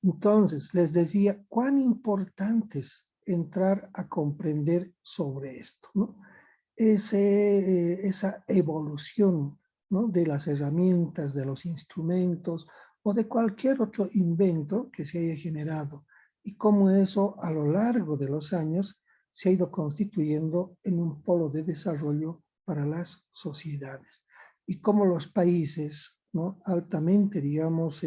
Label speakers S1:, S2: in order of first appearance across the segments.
S1: Entonces, les decía cuán importante es entrar a comprender sobre esto, ¿no? Esa evolución, ¿no?, de las herramientas, de los instrumentos o de cualquier otro invento que se haya generado y cómo eso a lo largo de los años se ha ido constituyendo en un polo de desarrollo para las sociedades y cómo los países, ¿no?, altamente, digamos,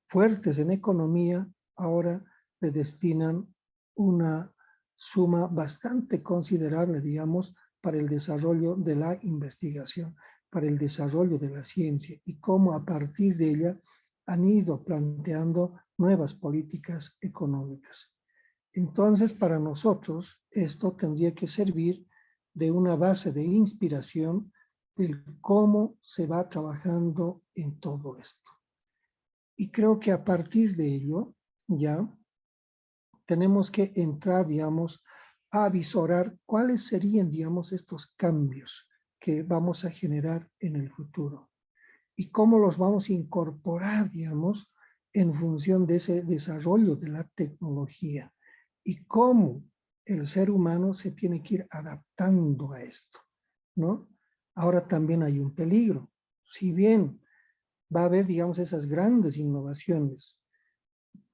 S1: fuertes en economía, ahora le destinan una suma bastante considerable, digamos, para el desarrollo de la investigación, para el desarrollo de la ciencia y cómo a partir de ella han ido planteando nuevas políticas económicas. Entonces, para nosotros, esto tendría que servir de una base de inspiración del cómo se va trabajando en todo esto. Y creo que a partir de ello, ya tenemos que entrar, digamos, a visorar cuáles serían, digamos, estos cambios que vamos a generar en el futuro y cómo los vamos a incorporar, digamos, en función de ese desarrollo de la tecnología y cómo el ser humano se tiene que ir adaptando a esto, ¿no? Ahora también hay un peligro. Si bien va a haber, digamos, esas grandes innovaciones,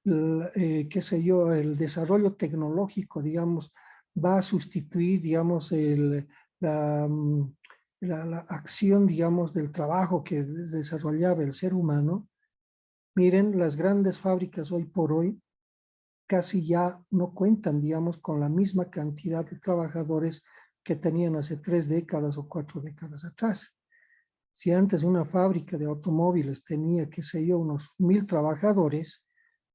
S1: qué sé yo, el desarrollo tecnológico, digamos, va a sustituir, digamos, la, la acción, digamos, del trabajo que desarrollaba el ser humano. Miren, las grandes fábricas hoy por hoy casi ya no cuentan, digamos, con la misma cantidad de trabajadores que tenían hace 3 décadas o 4 décadas atrás. Si antes una fábrica de automóviles tenía, qué sé yo, unos 1000 trabajadores,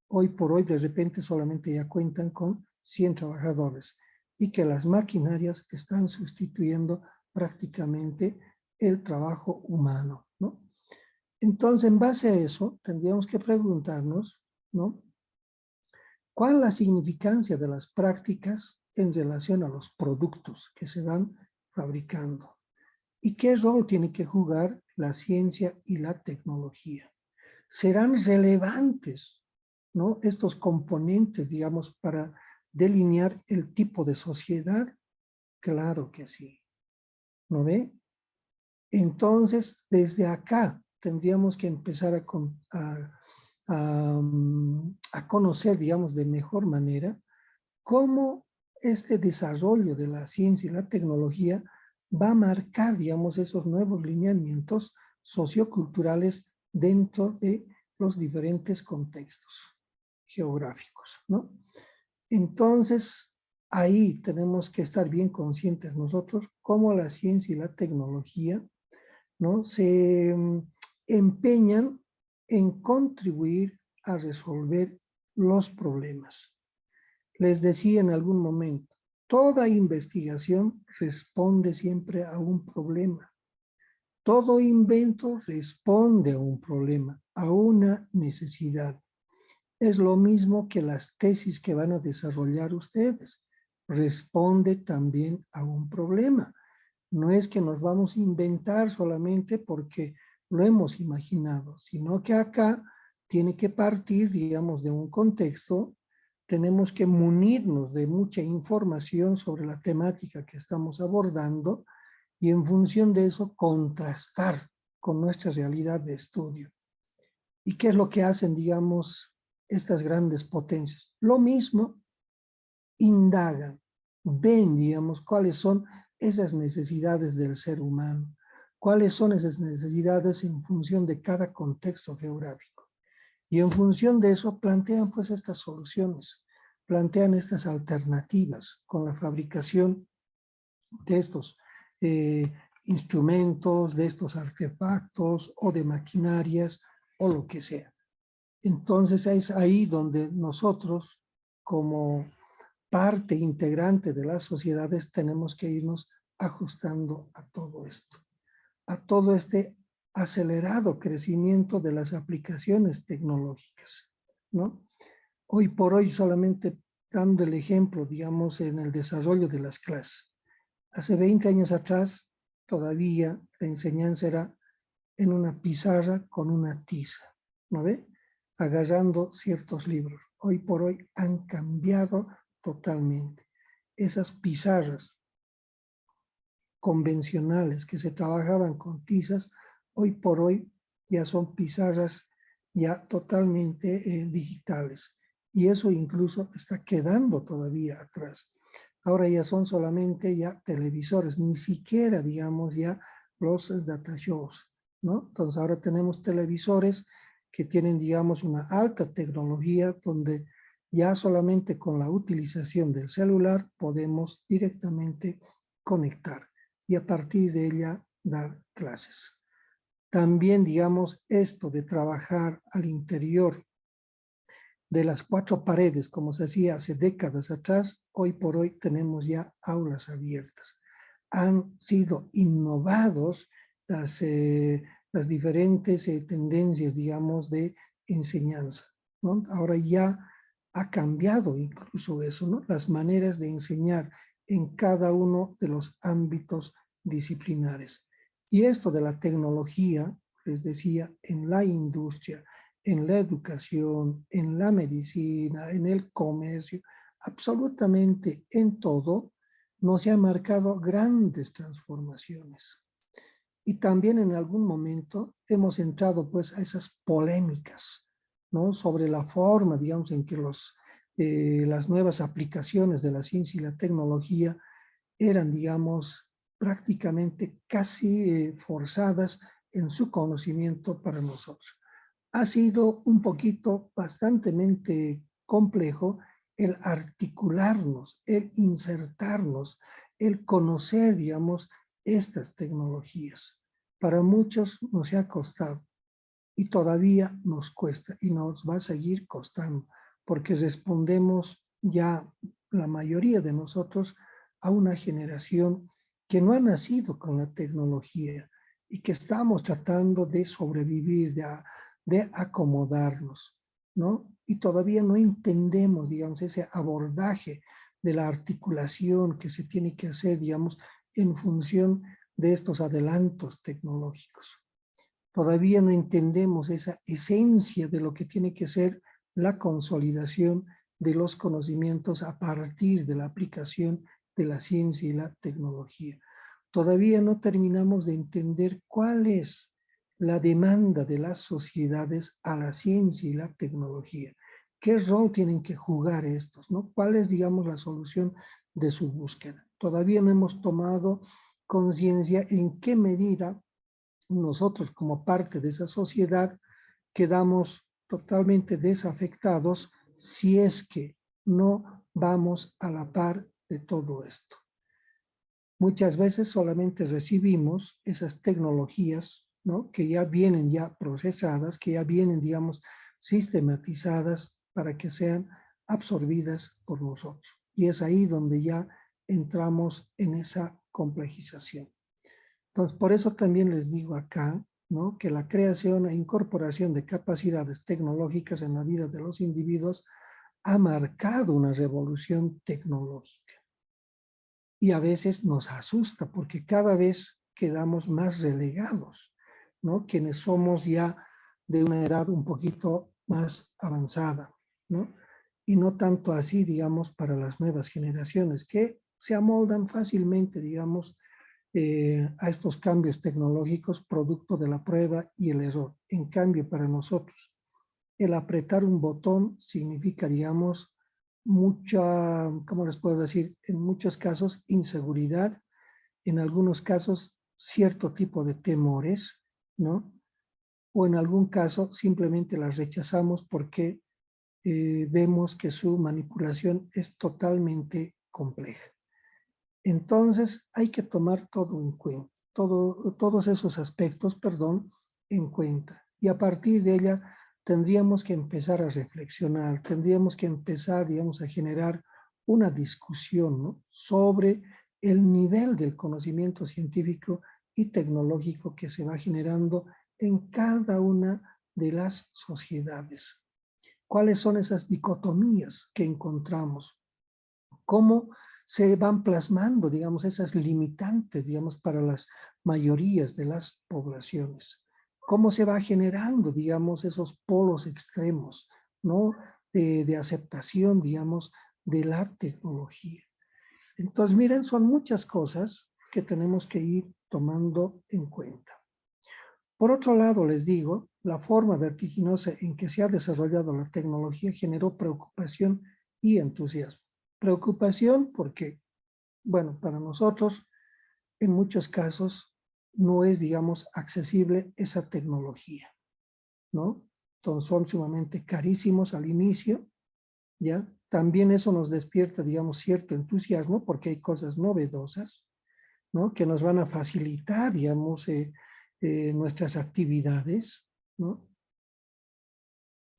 S1: hoy por hoy de repente solamente ya cuentan con 100 trabajadores y que las maquinarias están sustituyendo prácticamente el trabajo humano, ¿no? Entonces, en base a eso, tendríamos que preguntarnos, ¿no?, ¿cuál es la significancia de las prácticas en relación a los productos que se van fabricando? ¿Y qué rol tiene que jugar la ciencia y la tecnología? ¿Serán relevantes, ¿no?, estos componentes, digamos, para delinear el tipo de sociedad? Claro que sí, ¿no ve? Entonces, desde acá tendríamos que empezar a conocer, digamos, de mejor manera cómo este desarrollo de la ciencia y la tecnología va a marcar, digamos, esos nuevos lineamientos socioculturales dentro de los diferentes contextos geográficos, ¿no? Entonces, ahí tenemos que estar bien conscientes nosotros cómo la ciencia y la tecnología, ¿no?, se empeñan en contribuir a resolver los problemas. Les decía en algún momento, toda investigación responde siempre a un problema. Todo invento responde a un problema, a una necesidad. Es lo mismo que las tesis que van a desarrollar ustedes. Responde también a un problema. No es que nos vamos a inventar solamente porque lo hemos imaginado, sino que acá tiene que partir, digamos, de un contexto. Tenemos que munirnos de mucha información sobre la temática que estamos abordando y en función de eso contrastar con nuestra realidad de estudio. ¿Y qué es lo que hacen, digamos, estas grandes potencias? Lo mismo, indagan, ven, digamos, cuáles son esas necesidades del ser humano, cuáles son esas necesidades en función de cada contexto geográfico. Y en función de eso plantean pues estas soluciones, plantean estas alternativas con la fabricación de estos instrumentos, de estos artefactos o de maquinarias o lo que sea. Entonces es ahí donde nosotros, como parte integrante de las sociedades, tenemos que irnos ajustando a todo esto, a todo este acelerado crecimiento de las aplicaciones tecnológicas, ¿no? Hoy por hoy, solamente dando el ejemplo, digamos, en el desarrollo de las clases. Hace 20 años atrás, todavía la enseñanza era en una pizarra con una tiza, ¿no ve? agarrando ciertos libros. Hoy por hoy han cambiado totalmente. Esas pizarras convencionales que se trabajaban con tizas, hoy por hoy ya son pizarras ya totalmente digitales. Y eso incluso está quedando todavía atrás. Ahora ya son solamente ya televisores, ni siquiera, digamos, ya los data shows, ¿no? Entonces ahora tenemos televisores que tienen, digamos, una alta tecnología donde ya solamente con la utilización del celular podemos directamente conectar y a partir de ella dar clases. También, digamos, esto de trabajar al interior de las cuatro paredes, como se hacía hace décadas atrás, hoy por hoy tenemos ya aulas abiertas. Han sido innovados las diferentes tendencias, digamos, de enseñanza, ¿no? Ahora ya ha cambiado incluso eso, ¿no? Las maneras de enseñar en cada uno de los ámbitos disciplinares. Y esto de la tecnología, les decía, en la industria, en la educación, en la medicina, en el comercio, absolutamente en todo, nos ha marcado grandes transformaciones. Y también en algún momento hemos entrado pues a esas polémicas, ¿no? Sobre la forma, digamos, en que las nuevas aplicaciones de la ciencia y la tecnología eran, digamos, prácticamente casi forzadas en su conocimiento para nosotros. Ha sido un poquito bastantemente complejo el articularnos, el insertarnos, el conocer, digamos, estas tecnologías. Para muchos nos ha costado y todavía nos cuesta y nos va a seguir costando porque respondemos ya la mayoría de nosotros a una generación que no ha nacido con la tecnología y que estamos tratando de sobrevivir, de acomodarnos, ¿no? Y todavía no entendemos, digamos, ese abordaje de la articulación que se tiene que hacer, digamos, en función de estos adelantos tecnológicos. Todavía no entendemos esa esencia de lo que tiene que ser la consolidación de los conocimientos a partir de la aplicación de la ciencia y la tecnología. Todavía no terminamos de entender cuál es la demanda de las sociedades a la ciencia y la tecnología. ¿Qué rol tienen que jugar estos, ¿no? ¿Cuál es, digamos, la solución de su búsqueda? Todavía no hemos tomado conciencia en qué medida nosotros como parte de esa sociedad quedamos totalmente desafectados si es que no vamos a la par de todo esto. Muchas veces solamente recibimos esas tecnologías, ¿no? Que ya vienen ya procesadas, que ya vienen, digamos, sistematizadas para que sean absorbidas por nosotros. Y es ahí donde ya entramos en esa complejización. Entonces, por eso también les digo acá, ¿no? Que la creación e incorporación de capacidades tecnológicas en la vida de los individuos ha marcado una revolución tecnológica. Y a veces nos asusta porque cada vez quedamos más relegados, ¿no? Quienes somos ya de una edad un poquito más avanzada, ¿no? Y no tanto así, digamos, para las nuevas generaciones que se amoldan fácilmente, digamos, a estos cambios tecnológicos producto de la prueba y el error. En cambio, para nosotros, el apretar un botón significa, digamos, mucha, ¿cómo les puedo decir? En muchos casos, inseguridad, en algunos casos, cierto tipo de temores, ¿no? O en algún caso, simplemente las rechazamos porque vemos que su manipulación es totalmente compleja. Entonces, hay que tomar todo en cuenta, todos esos aspectos, perdón, en cuenta. Y a partir de ella tendríamos que empezar a reflexionar, tendríamos que empezar, digamos, a generar una discusión, ¿no? Sobre el nivel del conocimiento científico y tecnológico que se va generando en cada una de las sociedades. ¿Cuáles son esas dicotomías que encontramos? ¿Cómo se van plasmando, digamos, esas limitantes, digamos, para las mayorías de las poblaciones? cómo se va generando, digamos, esos polos extremos, ¿no? De aceptación, digamos, de la tecnología. Entonces, miren, son muchas cosas que tenemos que ir tomando en cuenta. Por otro lado, les digo, la forma vertiginosa en que se ha desarrollado la tecnología generó preocupación y entusiasmo. Preocupación porque, bueno, para nosotros, en muchos casos, no es, digamos, accesible esa tecnología, ¿no? Entonces son sumamente carísimos al inicio, ¿ya? También eso nos despierta, digamos, cierto entusiasmo porque hay cosas novedosas, ¿no? Que nos van a facilitar, digamos, nuestras actividades, ¿no?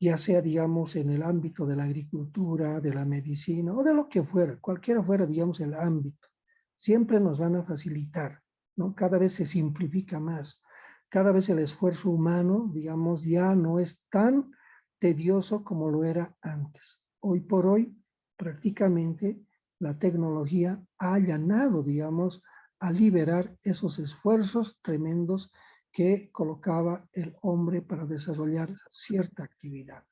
S1: Ya sea, digamos, en el ámbito de la agricultura, de la medicina o de lo que fuera, cualquiera fuera, digamos, el ámbito. Siempre nos van a facilitar, ¿no? Cada vez se simplifica más. Cada vez el esfuerzo humano, digamos, ya no es tan tedioso como lo era antes. Hoy por hoy, prácticamente, la tecnología ha allanado, digamos, a liberar esos esfuerzos tremendos que colocaba el hombre para desarrollar cierta actividad.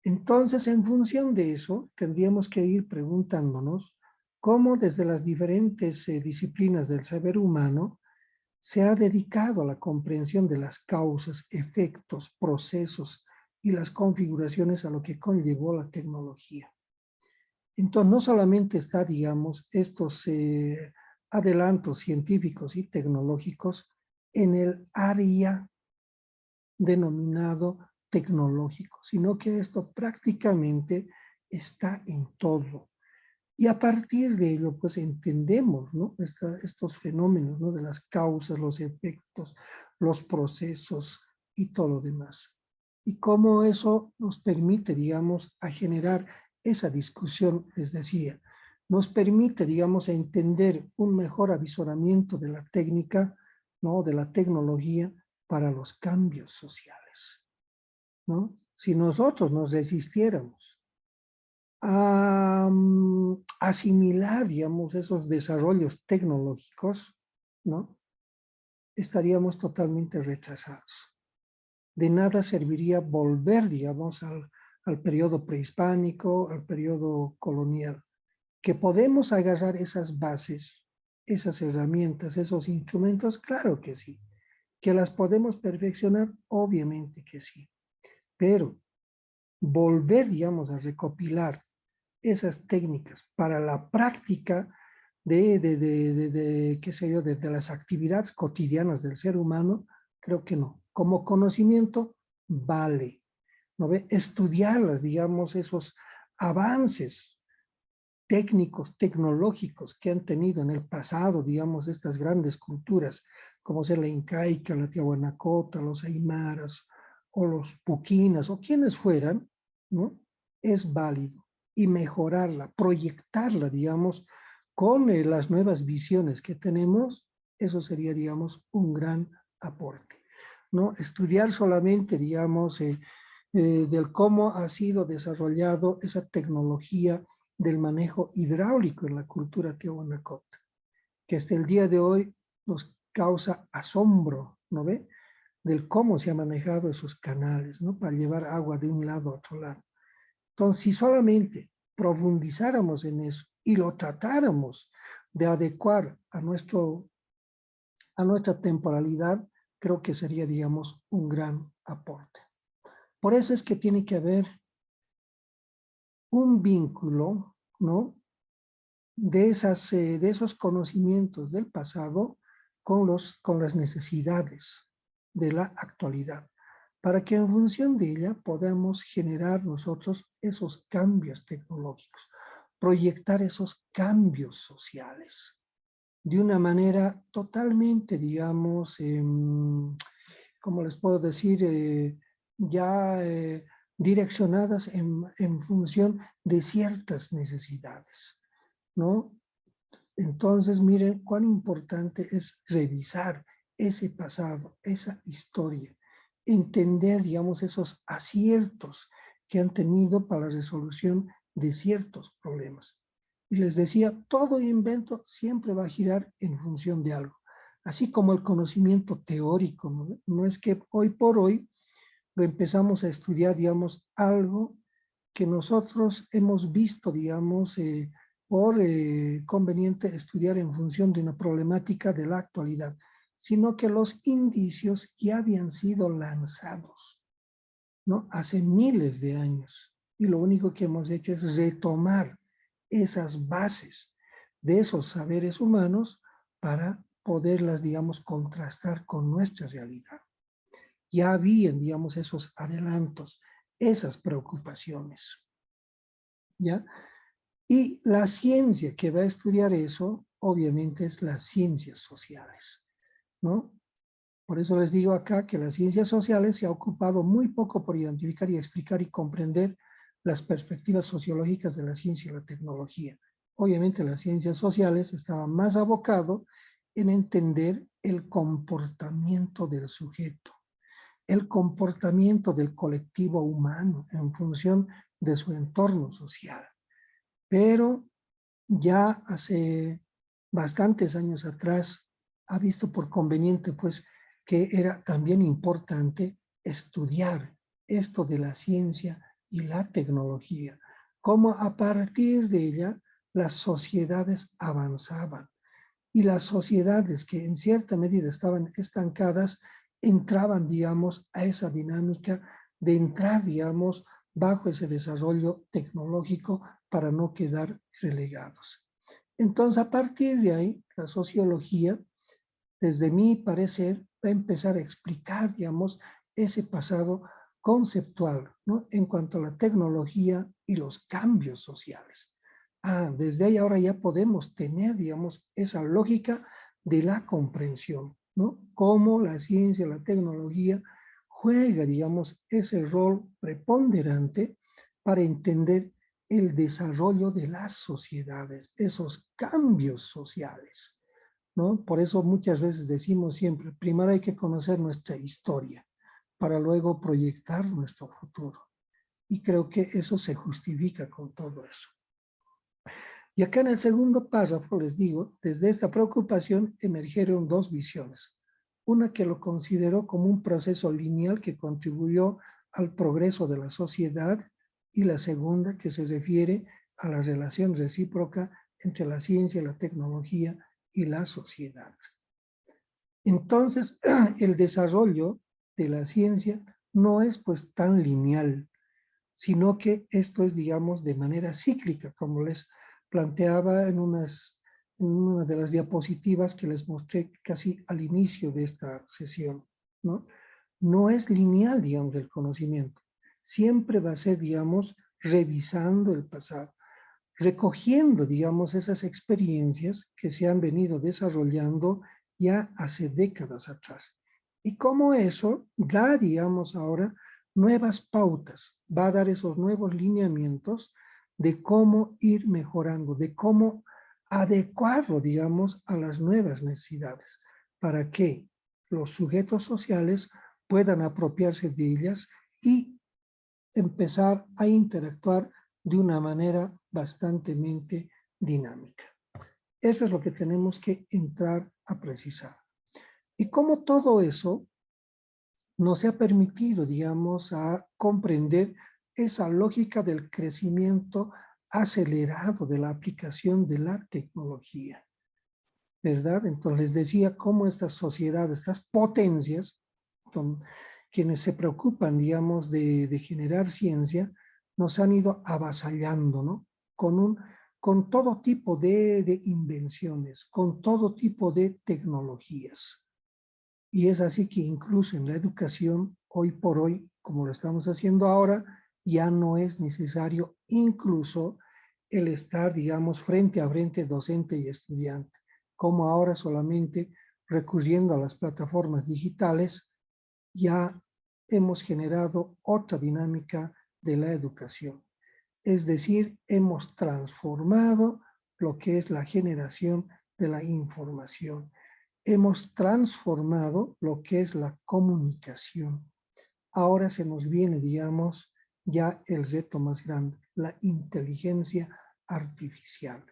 S1: Entonces, en función de eso, tendríamos que ir preguntándonos cómo desde las diferentes disciplinas del saber humano se ha dedicado a la comprensión de las causas, efectos, procesos y las configuraciones a lo que conllevó la tecnología. Entonces, no solamente está, digamos, estos adelantos científicos y tecnológicos en el área denominado tecnológico, sino que esto prácticamente está en todo. Y a partir de ello, pues entendemos, ¿no? Estos fenómenos, ¿no? De las causas, los efectos, los procesos y todo lo demás. Y cómo eso nos permite, digamos, a generar esa discusión, les decía, nos permite, digamos, a entender un mejor avisoramiento de la técnica, ¿no? De la tecnología para los cambios sociales, ¿no? Si nosotros nos resistiéramos a asimilar, digamos, esos desarrollos tecnológicos, ¿no? Estaríamos totalmente retrasados. De nada serviría volver, digamos, al periodo prehispánico, al periodo colonial, que podemos agarrar esas bases, esas herramientas, esos instrumentos, claro que sí. Que las podemos perfeccionar, obviamente que sí. Pero volver, digamos, a recopilar esas técnicas para la práctica qué sé yo, de las actividades cotidianas del ser humano, creo que no. Como conocimiento, vale, ¿no ve? Estudiarlas, digamos, esos avances técnicos, tecnológicos que han tenido en el pasado, digamos, estas grandes culturas, como ser la incaica, la tiahuanacota, los aymaras, o los puquinas, o quienes fueran, ¿no? Es válido. Y mejorarla, proyectarla, digamos, con las nuevas visiones que tenemos, eso sería, digamos, un gran aporte, ¿no? Estudiar solamente, digamos, del cómo ha sido desarrollado esa tecnología del manejo hidráulico en la cultura tiahuanacota, que hasta el día de hoy nos causa asombro, ¿no ve? Del cómo se han manejado esos canales, ¿no? Para llevar agua de un lado a otro lado. Entonces, si solamente profundizáramos en eso y lo tratáramos de adecuar a nuestra temporalidad, creo que sería, digamos, un gran aporte. Por eso es que tiene que haber un vínculo, ¿no? De esos conocimientos del pasado con las necesidades de la actualidad, para que en función de ella podamos generar nosotros esos cambios tecnológicos, proyectar esos cambios sociales de una manera totalmente, digamos, ¿cómo les puedo decir? Ya direccionadas en función de ciertas necesidades, ¿no? Entonces, miren cuán importante es revisar ese pasado, esa historia, entender, digamos, esos aciertos que han tenido para la resolución de ciertos problemas. Y les decía, todo invento siempre va a girar en función de algo. así como el conocimiento teórico, ¿no? No es que hoy por hoy lo empezamos a estudiar, digamos, algo que nosotros hemos visto, digamos, por conveniente estudiar en función de una problemática de la actualidad, sino que los indicios ya habían sido lanzados, ¿no? Hace miles de años. Y lo único que hemos hecho es retomar esas bases de esos saberes humanos para poderlas, digamos, contrastar con nuestra realidad. Ya habían, digamos, esos adelantos, esas preocupaciones, ¿ya? Y la ciencia que va a estudiar eso, obviamente, es las ciencias sociales, ¿no? Por eso les digo acá que las ciencias sociales se ha ocupado muy poco por identificar y explicar y comprender las perspectivas sociológicas de la ciencia y la tecnología. Obviamente las ciencias sociales estaban más abocadas en entender el comportamiento del sujeto, el comportamiento del colectivo humano en función de su entorno social. Pero ya hace bastantes años atrás ha visto por conveniente pues que era también importante estudiar esto de la ciencia y la tecnología, cómo a partir de ella las sociedades avanzaban y las sociedades que en cierta medida estaban estancadas entraban, digamos, a esa dinámica de entrar, digamos, bajo ese desarrollo tecnológico para no quedar relegados. Entonces, a partir de ahí, la sociología, desde mi parecer, va a empezar a explicar, digamos, ese pasado conceptual, ¿no? En cuanto a la tecnología y los cambios sociales. Desde ahí ahora ya podemos tener, digamos, esa lógica de la comprensión, ¿no? Cómo la ciencia, la tecnología juega, digamos, ese rol preponderante para entender el desarrollo de las sociedades, esos cambios sociales, ¿no? Por eso muchas veces decimos siempre, primero hay que conocer nuestra historia para luego proyectar nuestro futuro. Y creo que eso se justifica con todo eso. Y acá en el segundo párrafo les digo, desde esta preocupación emergieron dos visiones. Una que lo consideró como un proceso lineal que contribuyó al progreso de la sociedad y la segunda que se refiere a la relación recíproca entre la ciencia, la tecnología y la sociedad. Entonces, el desarrollo de la ciencia no es pues tan lineal, sino que esto es, digamos, de manera cíclica, como les planteaba en una de las diapositivas que les mostré casi al inicio de esta sesión, ¿no? No es lineal, digamos, el conocimiento. Siempre va a ser, digamos, revisando el pasado, recogiendo, digamos, esas experiencias que se han venido desarrollando ya hace décadas atrás. Y cómo eso da, digamos, ahora nuevas pautas, va a dar esos nuevos lineamientos de cómo ir mejorando, de cómo adecuarlo, digamos, a las nuevas necesidades, para que los sujetos sociales puedan apropiarse de ellas y empezar a interactuar de una manera bastante dinámica. Eso es lo que tenemos que entrar a precisar. Y cómo todo eso nos ha permitido, digamos, a comprender esa lógica del crecimiento acelerado de la aplicación de la tecnología, ¿verdad? Entonces les decía cómo estas sociedades, estas potencias, quienes se preocupan, digamos, de generar ciencia, nos han ido avasallando, ¿no? Con todo tipo de invenciones, con todo tipo de tecnologías. Y es así que incluso en la educación, hoy por hoy, como lo estamos haciendo ahora, ya no es necesario incluso el estar, digamos, frente a frente docente y estudiante, como ahora solamente recurriendo a las plataformas digitales, ya hemos generado otra dinámica de la educación. Es decir, hemos transformado lo que es la generación de la información. Hemos transformado lo que es la comunicación. Ahora se nos viene, digamos, ya el reto más grande, la inteligencia artificial.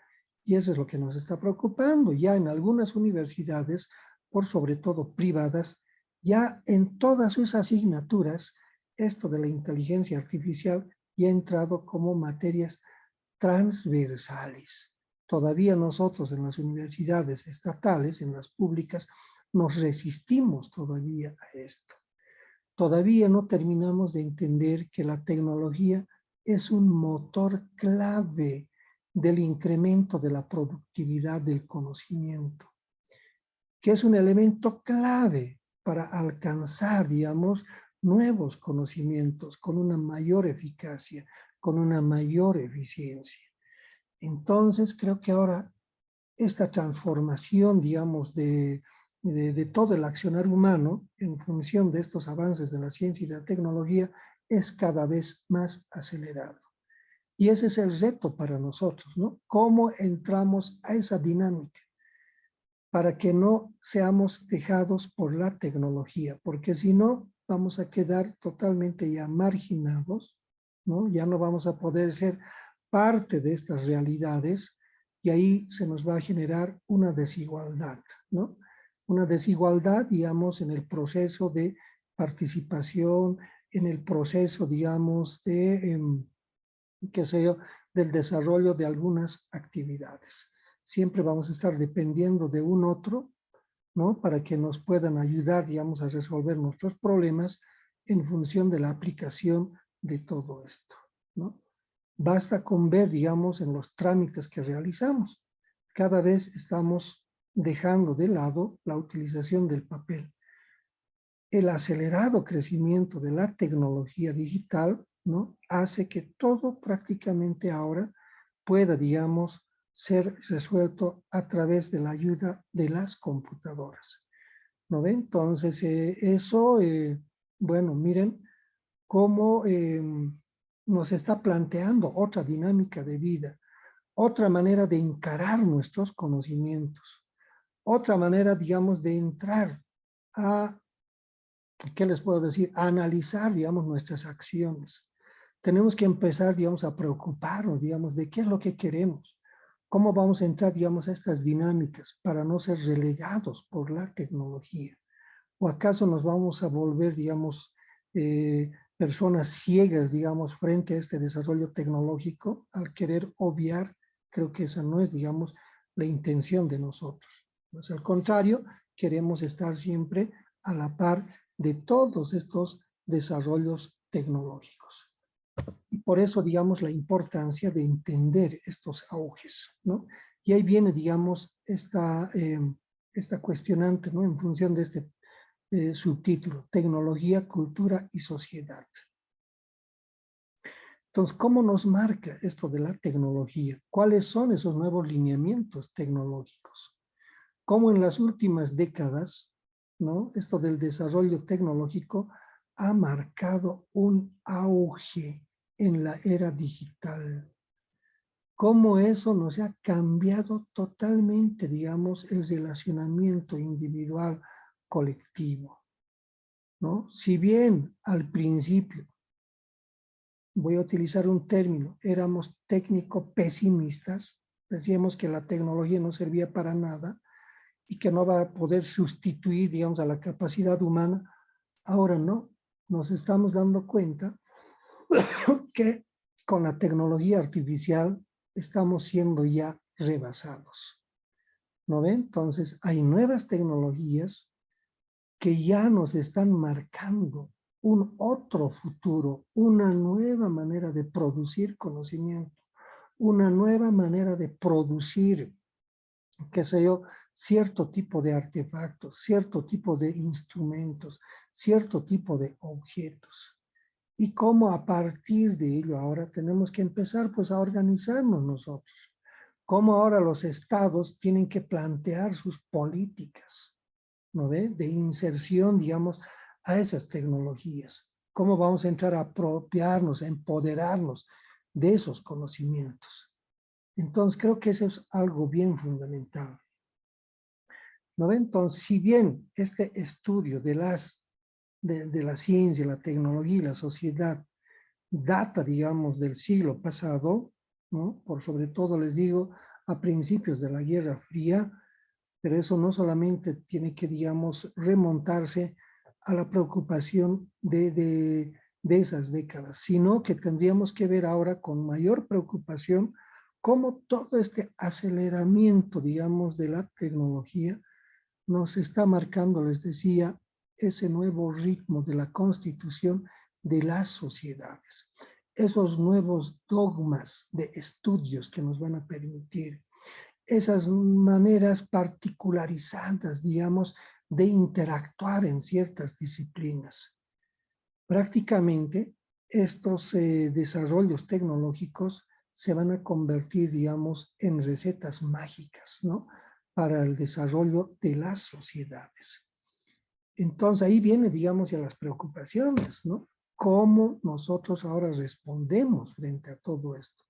S1: Y eso es lo que nos está preocupando. Ya en algunas universidades por sobre todo privadas, ya en todas sus asignaturas, esto de la inteligencia artificial ya ha entrado como materias transversales. Todavía nosotros en las universidades estatales, en las públicas, nos resistimos todavía a esto. Todavía no terminamos de entender que la tecnología es un motor clave del incremento de la productividad del conocimiento, que es un elemento clave para alcanzar, digamos, nuevos conocimientos con una mayor eficacia, con una mayor eficiencia. Entonces, creo que ahora esta transformación, digamos, de todo el accionar humano en función de estos avances de la ciencia y de la tecnología es cada vez más acelerado. Y ese es el reto para nosotros, ¿no? ¿Cómo entramos a esa dinámica para que no seamos dejados por la tecnología? Porque si no, vamos a quedar totalmente ya marginados, ¿no? Ya no vamos a poder ser parte de estas realidades y ahí se nos va a generar una desigualdad, ¿no? Una desigualdad, digamos, en el proceso de participación, en el proceso, digamos, de, qué sé yo, del desarrollo de algunas actividades. Siempre vamos a estar dependiendo de un otro, ¿no? Para que nos puedan ayudar, digamos, a resolver nuestros problemas en función de la aplicación de todo esto, ¿no? Basta con ver, digamos, en los trámites que realizamos. Cada vez estamos dejando de lado la utilización del papel. El acelerado crecimiento de la tecnología digital, ¿no? Hace que todo prácticamente ahora pueda, digamos, ser resuelto a través de la ayuda de las computadoras, ¿no ve? Entonces, bueno, miren cómo nos está planteando otra dinámica de vida, otra manera de encarar nuestros conocimientos, otra manera, digamos, de entrar a, ¿qué les puedo decir? A analizar, digamos, nuestras acciones. Tenemos que empezar, digamos, a preocuparnos, digamos, de qué es lo que queremos. ¿Cómo vamos a entrar, digamos, a estas dinámicas para no ser relegados por la tecnología? ¿O acaso nos vamos a volver, digamos, personas ciegas, digamos, frente a este desarrollo tecnológico al querer obviar? Creo que esa no es, digamos, la intención de nosotros. Pues al contrario, queremos estar siempre a la par de todos estos desarrollos tecnológicos. Y por eso, digamos, la importancia de entender estos auges, ¿no? Y ahí viene, digamos, esta cuestionante, ¿no? En función de este subtítulo, Tecnología, Cultura y Sociedad. Entonces, ¿cómo nos marca esto de la tecnología? ¿Cuáles son esos nuevos lineamientos tecnológicos? ¿Cómo en las últimas décadas, ¿no? Esto del desarrollo tecnológico ha marcado un auge en la era digital? ¿Cómo eso nos ha cambiado totalmente, digamos, el relacionamiento individual colectivo? ¿No? Si bien al principio, voy a utilizar un término, éramos técnico pesimistas, decíamos que la tecnología no servía para nada y que no va a poder sustituir, digamos, a la capacidad humana, ahora no, nos estamos dando cuenta que con la tecnología artificial estamos siendo ya rebasados, ¿no ven? Entonces hay nuevas tecnologías que ya nos están marcando un otro futuro, una nueva manera de producir conocimiento, una nueva manera de producir, qué sé yo, cierto tipo de artefactos, cierto tipo de instrumentos, cierto tipo de objetos. Y cómo a partir de ello ahora tenemos que empezar pues a organizarnos nosotros. Cómo ahora los estados tienen que plantear sus políticas, ¿no ve? De inserción, digamos, a esas tecnologías. ¿Cómo vamos a entrar a apropiarnos, a empoderarnos de esos conocimientos? Entonces, creo que eso es algo bien fundamental, ¿no ve? Entonces, si bien este estudio de la ciencia, la tecnología y la sociedad data, digamos, del siglo pasado, ¿no? Por sobre todo, les digo, a principios de la Guerra Fría, pero eso no solamente tiene que, digamos, remontarse a la preocupación de esas décadas, sino que tendríamos que ver ahora con mayor preocupación cómo todo este aceleramiento, digamos, de la tecnología nos está marcando, les decía, ese nuevo ritmo de la constitución de las sociedades, esos nuevos dogmas de estudios que nos van a permitir, esas maneras particularizadas, digamos, de interactuar en ciertas disciplinas. Prácticamente estos desarrollos tecnológicos se van a convertir, digamos, en recetas mágicas, ¿no? Para el desarrollo de las sociedades. Entonces ahí viene, digamos, ya las preocupaciones, ¿no? ¿Cómo nosotros ahora respondemos frente a todo esto?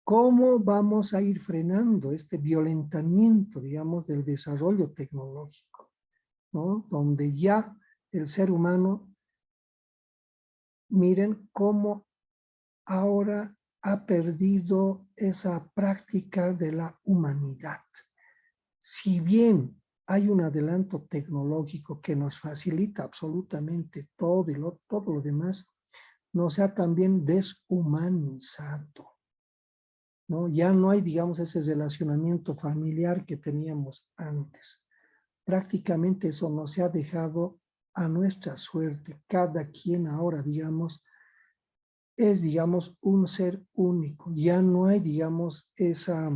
S1: ¿Cómo vamos a ir frenando este violentamiento, digamos, del desarrollo tecnológico, ¿no? Donde ya el ser humano, miren cómo ahora ha perdido esa práctica de la humanidad. Si bien hay un adelanto tecnológico que nos facilita absolutamente todo y todo lo demás, nos ha también deshumanizado, ¿no? Ya no hay, digamos, ese relacionamiento familiar que teníamos antes. Prácticamente eso nos ha dejado a nuestra suerte. Cada quien ahora, digamos, es, digamos, un ser único. Ya no hay, digamos, esa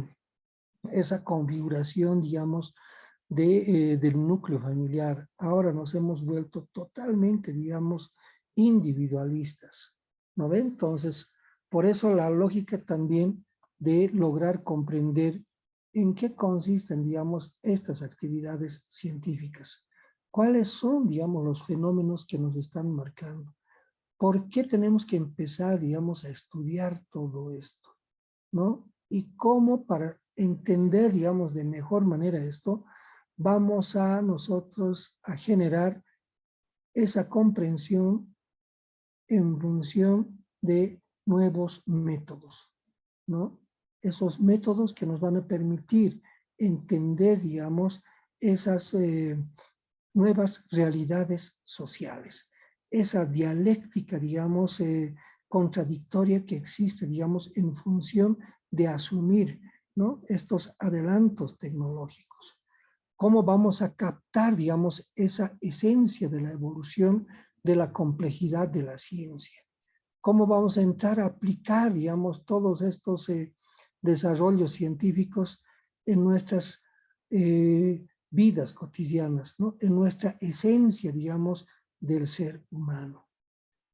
S1: configuración, digamos, del núcleo familiar. Ahora nos hemos vuelto totalmente, digamos, individualistas, ¿no ve? Entonces, por eso la lógica también de lograr comprender en qué consisten, digamos, estas actividades científicas. ¿Cuáles son, digamos, los fenómenos que nos están marcando? ¿Por qué tenemos que empezar, digamos, a estudiar todo esto? ¿No? Y cómo para entender, digamos, de mejor manera esto, vamos a nosotros a generar esa comprensión en función de nuevos métodos, ¿no? Esos métodos que nos van a permitir entender, digamos, esas nuevas realidades sociales, esa dialéctica, digamos, contradictoria que existe, digamos, en función de asumir, ¿no? Estos adelantos tecnológicos. ¿Cómo vamos a captar, digamos, esa esencia de la evolución, de la complejidad de la ciencia? ¿Cómo vamos a entrar a aplicar, digamos, todos estos desarrollos científicos en nuestras vidas cotidianas, ¿no? En nuestra esencia, digamos, del ser humano?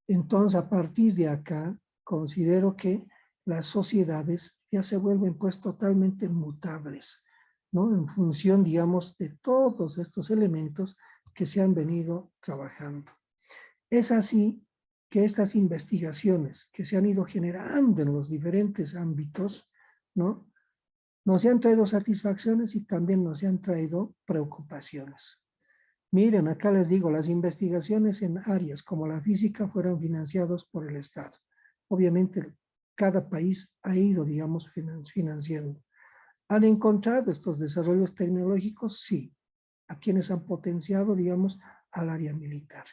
S1: Entonces, a partir de acá, considero que las sociedades ya se vuelven pues totalmente mutables, ¿no? En función, digamos, de todos estos elementos que se han venido trabajando. Es así que estas investigaciones que se han ido generando en los diferentes ámbitos, ¿no? Nos han traído satisfacciones y también nos han traído preocupaciones. Miren, acá les digo, las investigaciones en áreas como la física fueron financiadas por el Estado. Obviamente, cada país ha ido, digamos, financiando. ¿Han encontrado estos desarrollos tecnológicos? Sí. ¿A quienes han potenciado, digamos, al área militar?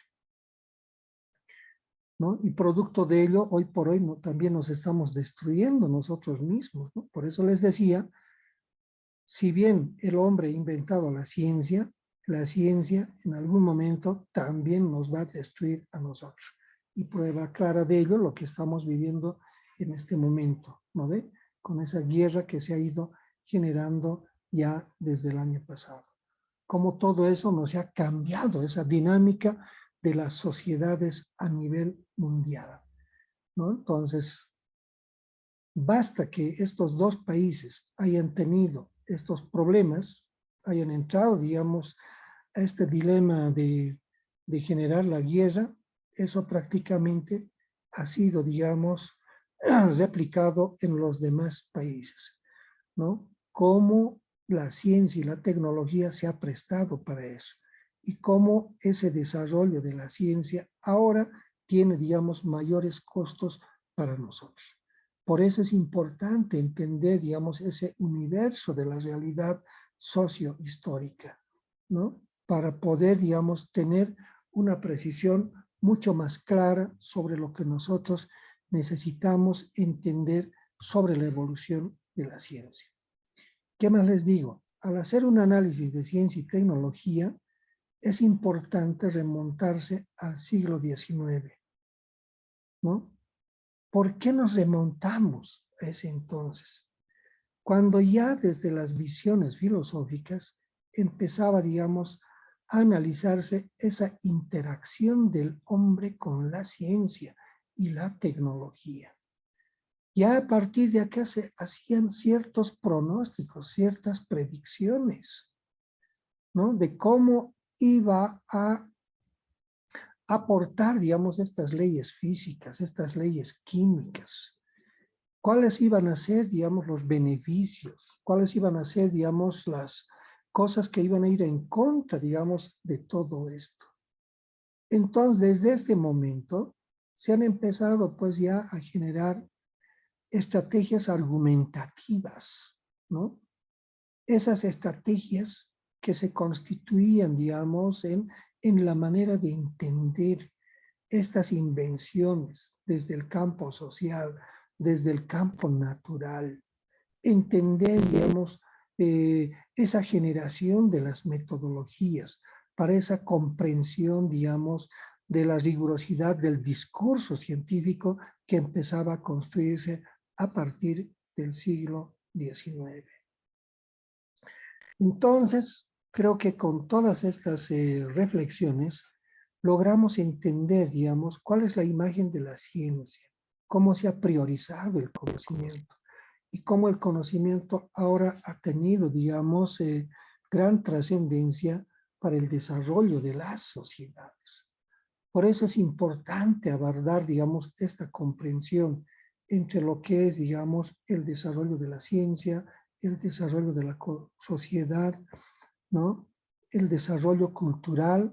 S1: ¿No? Y producto de ello, hoy por hoy también nos estamos destruyendo nosotros mismos, ¿no? Por eso les decía, si bien el hombre ha inventado la ciencia en algún momento también nos va a destruir a nosotros. Y prueba clara de ello lo que estamos viviendo en este momento, ¿no ve? Con esa guerra que se ha ido generando ya desde el año pasado. Cómo todo eso nos ha cambiado, esa dinámica de las sociedades a nivel mundial, ¿no? Entonces, basta que estos dos países hayan tenido estos problemas, hayan entrado, digamos, a este dilema de generar la guerra, eso prácticamente ha sido, digamos, replicado en los demás países, ¿no? Cómo la ciencia y la tecnología se ha prestado para eso y cómo ese desarrollo de la ciencia ahora tiene, digamos, mayores costos para nosotros. Por eso es importante entender, digamos, ese universo de la realidad sociohistórica, ¿no? Para poder, digamos, tener una precisión mucho más clara sobre lo que nosotros necesitamos entender sobre la evolución de la ciencia. ¿Qué más les digo? Al hacer un análisis de ciencia y tecnología, es importante remontarse al siglo XIX, ¿no? ¿Por qué nos remontamos a ese entonces? Cuando ya desde las visiones filosóficas empezaba, digamos, a analizarse esa interacción del hombre con la ciencia y la tecnología. Ya a partir de acá se hacían ciertos pronósticos, ciertas predicciones, ¿no? De cómo iba a aportar, digamos, estas leyes físicas, estas leyes químicas. ¿Cuáles iban a ser, digamos, los beneficios? ¿Cuáles iban a ser, digamos, las cosas que iban a ir en contra, digamos, de todo esto? Entonces, desde este momento, se han empezado, pues, ya a generar estrategias argumentativas, ¿no? Esas estrategias que se constituían, digamos, en la manera de entender estas invenciones desde el campo social, desde el campo natural, entender, digamos, esa generación de las metodologías para esa comprensión, digamos, de la rigurosidad del discurso científico que empezaba a construirse a partir del siglo XIX. Entonces, creo que con todas estas reflexiones logramos entender, digamos, cuál es la imagen de la ciencia, cómo se ha priorizado el conocimiento y cómo el conocimiento ahora ha tenido, digamos, gran trascendencia para el desarrollo de las sociedades. Por eso es importante abordar, digamos, esta comprensión entre lo que es, digamos, el desarrollo de la ciencia, el desarrollo de la sociedad, ¿no? El desarrollo cultural,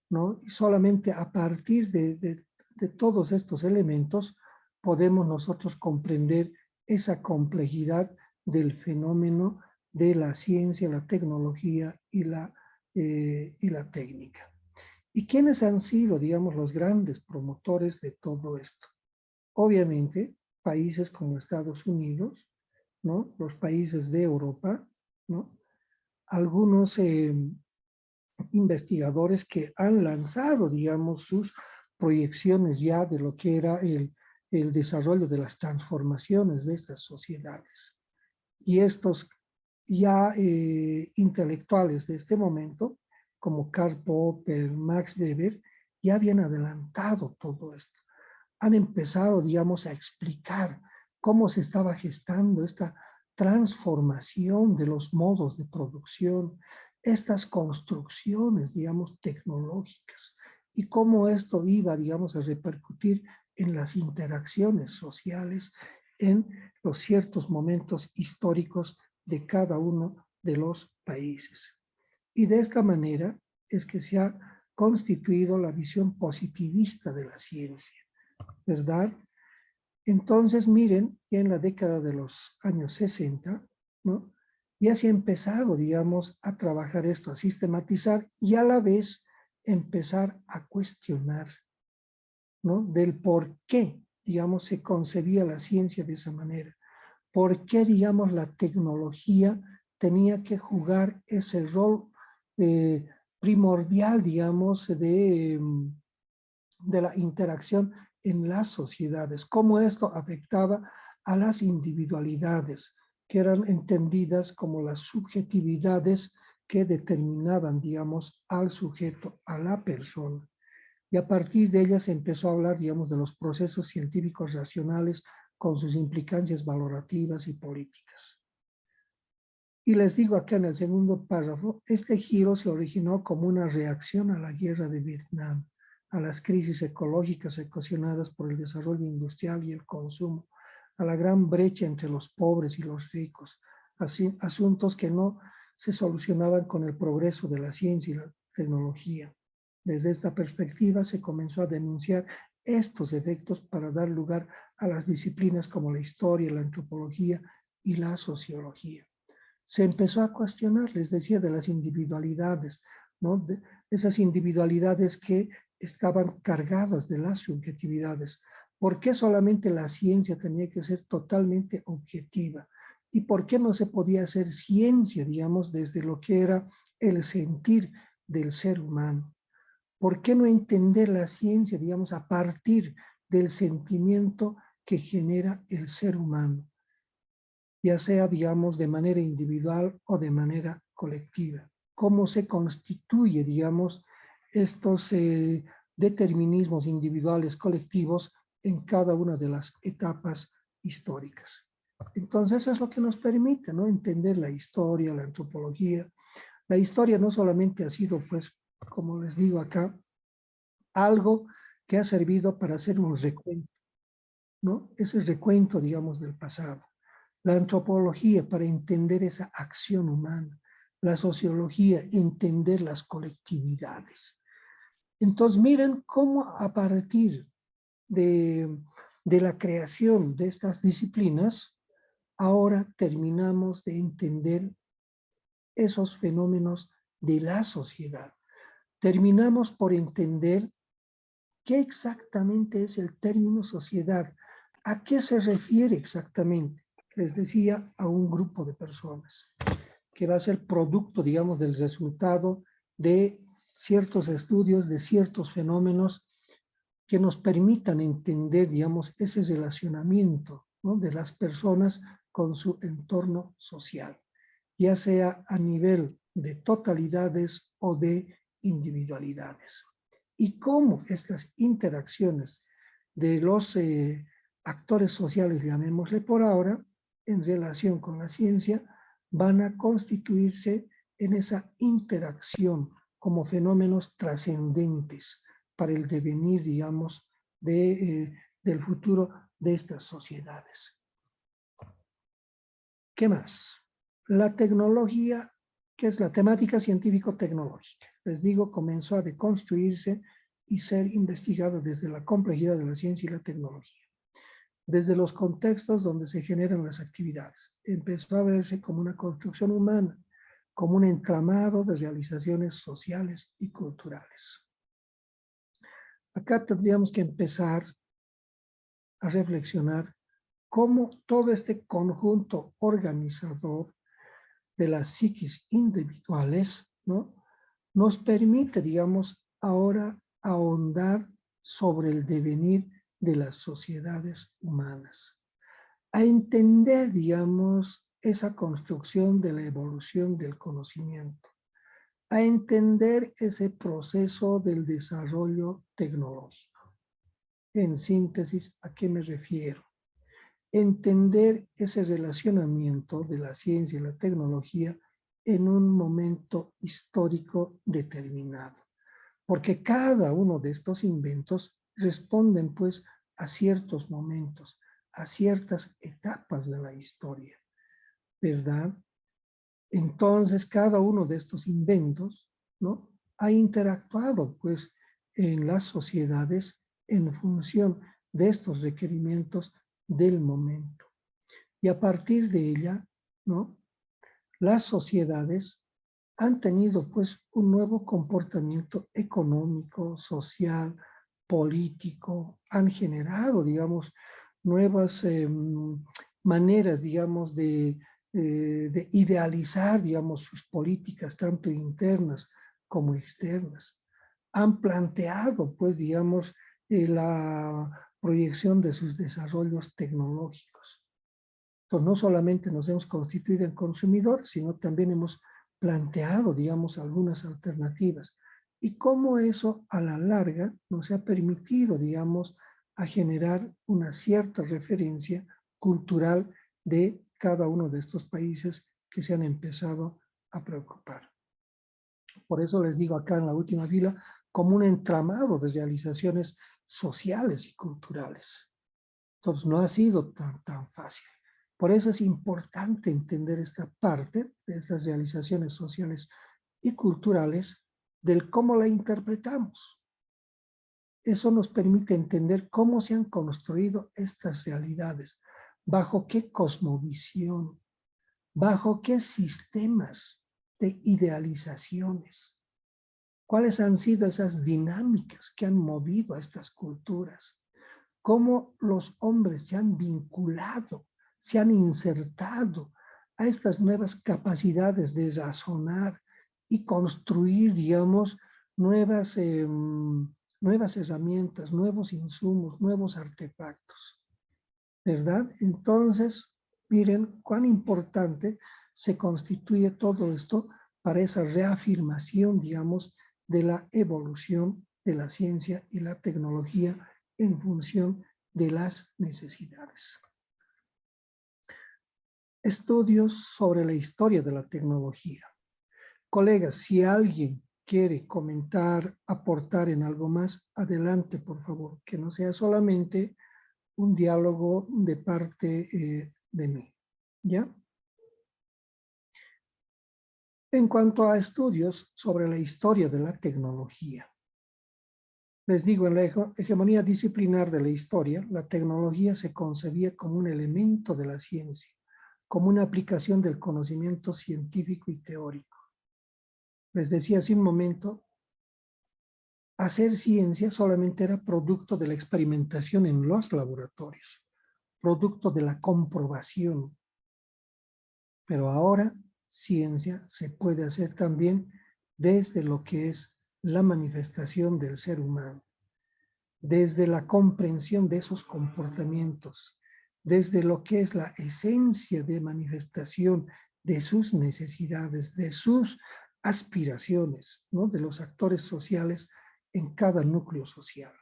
S1: ¿no? Y solamente a partir de todos estos elementos podemos nosotros comprender esa complejidad del fenómeno de la ciencia, la tecnología y la técnica. ¿Y quiénes han sido, digamos, los grandes promotores de todo esto? Obviamente, países como Estados Unidos, ¿no? Los países de Europa, ¿no? Algunos investigadores que han lanzado, digamos, sus proyecciones ya de lo que era el desarrollo de las transformaciones de estas sociedades. Y estos ya intelectuales de este momento, como Karl Popper, Max Weber, ya habían adelantado todo esto. Han empezado, digamos, a explicar cómo se estaba gestando esta transformación de los modos de producción, estas construcciones, digamos, tecnológicas, y cómo esto iba, digamos, a repercutir en las interacciones sociales en los ciertos momentos históricos de cada uno de los países. Y de esta manera es que se ha constituido la visión positivista de la ciencia, ¿verdad? Entonces, miren, ya en la década de los años 60, ¿no? Ya se ha empezado, digamos, a trabajar esto, a sistematizar y a la vez empezar a cuestionar, ¿no? Del por qué, digamos, se concebía la ciencia de esa manera. ¿Por qué, digamos, la tecnología tenía que jugar ese rol primordial, digamos, de la interacción en las sociedades? ¿Cómo esto afectaba a las individualidades, que eran entendidas como las subjetividades que determinaban, digamos, al sujeto, a la persona? Y a partir de ellas se empezó a hablar, digamos, de los procesos científicos racionales con sus implicancias valorativas y políticas. Y les digo acá en el segundo párrafo, este giro se originó como una reacción a la guerra de Vietnam, a las crisis ecológicas ocasionadas por el desarrollo industrial y el consumo, a la gran brecha entre los pobres y los ricos, así, asuntos que no se solucionaban con el progreso de la ciencia y la tecnología. Desde esta perspectiva se comenzó a denunciar estos efectos para dar lugar a las disciplinas como la historia, la antropología y la sociología. se empezó a cuestionar, les decía, de las individualidades, ¿no? De esas individualidades que estaban cargadas de las subjetividades. ¿Por qué solamente la ciencia tenía que ser totalmente objetiva? ¿Y por qué no se podía hacer ciencia, digamos, desde lo que era el sentir del ser humano? ¿Por qué no entender la ciencia, digamos, a partir del sentimiento que genera el ser humano? Ya sea, digamos, de manera individual o de manera colectiva. ¿Cómo se constituye, digamos, estos determinismos individuales, colectivos, en cada una de las etapas históricas? Entonces, eso es lo que nos permite, ¿no? Entender la historia, la antropología. La historia no solamente ha sido, pues, como les digo acá, algo que ha servido para hacer un recuento, ¿no? Ese recuento, digamos, del pasado. La antropología para entender esa acción humana. La sociología, entender las colectividades. Entonces, miren cómo a partir de, de la creación de estas disciplinas, ahora terminamos de entender esos fenómenos de la sociedad. Terminamos por entender qué exactamente es el término sociedad, a qué se refiere exactamente. Les decía, a un grupo de personas que va a ser producto, digamos, del resultado de ciertos estudios, de ciertos fenómenos que nos permitan entender, digamos, ese relacionamiento, ¿no?, de las personas con su entorno social, ya sea a nivel de totalidades o de individualidades. Y cómo estas interacciones de los actores sociales, llamémosle por ahora, en relación con la ciencia, van a constituirse en esa interacción como fenómenos trascendentes para el devenir, digamos, del futuro de estas sociedades. ¿Qué más? La tecnología, que es la temática científico-tecnológica. Les digo, comenzó a deconstruirse y ser investigada desde la complejidad de la ciencia y la tecnología, desde los contextos donde se generan las actividades. Empezó a verse como una construcción humana, como un entramado de realizaciones sociales y culturales. Acá tendríamos que empezar a reflexionar cómo todo este conjunto organizador de las psiquis individuales, ¿no?, nos permite, digamos, ahora ahondar sobre el devenir de las sociedades humanas, a entender, digamos, esa construcción de la evolución del conocimiento, a entender ese proceso del desarrollo tecnológico. En síntesis, ¿a qué me refiero? Entender ese relacionamiento de la ciencia y la tecnología en un momento histórico determinado. Porque cada uno de estos inventos responden, pues, a ciertos momentos, a ciertas etapas de la historia, ¿verdad? Entonces, cada uno de estos inventos, ¿no?, ha interactuado, pues, en las sociedades en función de estos requerimientos del momento. Y a partir de ella, ¿no?, las sociedades han tenido, pues, un nuevo comportamiento económico, social, político, han generado, digamos, nuevas maneras, digamos, de idealizar, digamos, sus políticas, tanto internas como externas. Han planteado, pues, digamos, la proyección de sus desarrollos tecnológicos. Entonces, no solamente nos hemos constituido en consumidores, sino también hemos planteado, digamos, algunas alternativas. Y cómo eso, a la larga, nos ha permitido, digamos, a generar una cierta referencia cultural de cada uno de estos países que se han empezado a preocupar. Por eso les digo acá en la última fila, como un entramado de realizaciones sociales y culturales. Entonces, no ha sido tan fácil. Por eso es importante entender esta parte de estas realizaciones sociales y culturales, del cómo la interpretamos. Eso nos permite entender cómo se han construido estas realidades, bajo qué cosmovisión, ¿Bajo qué sistemas de idealizaciones? ¿Cuáles han sido esas dinámicas que han movido a estas culturas? ¿Cómo los hombres se han vinculado, se han insertado a estas nuevas capacidades de razonar y construir, digamos, nuevas herramientas, nuevos insumos, nuevos artefactos, ¿verdad? Entonces, miren cuán importante se constituye todo esto para esa reafirmación, digamos, de la evolución de la ciencia y la tecnología en función de las necesidades. Estudios sobre la historia de la tecnología. Colegas, si alguien quiere comentar, aportar en algo más, adelante, por favor, que no sea solamente un diálogo de parte de mí, ¿ya? En cuanto a estudios sobre la historia de la tecnología, les digo, en la hegemonía disciplinar de la historia, la tecnología se concebía como un elemento de la ciencia, como una aplicación del conocimiento científico y teórico. Les decía hace un momento, hacer ciencia solamente era producto de la experimentación en los laboratorios, producto de la comprobación. Pero ahora ciencia se puede hacer también desde lo que es la manifestación del ser humano, desde la comprensión de esos comportamientos, desde lo que es la esencia de manifestación de sus necesidades, de sus aspiraciones, ¿no? De los actores sociales en cada núcleo social.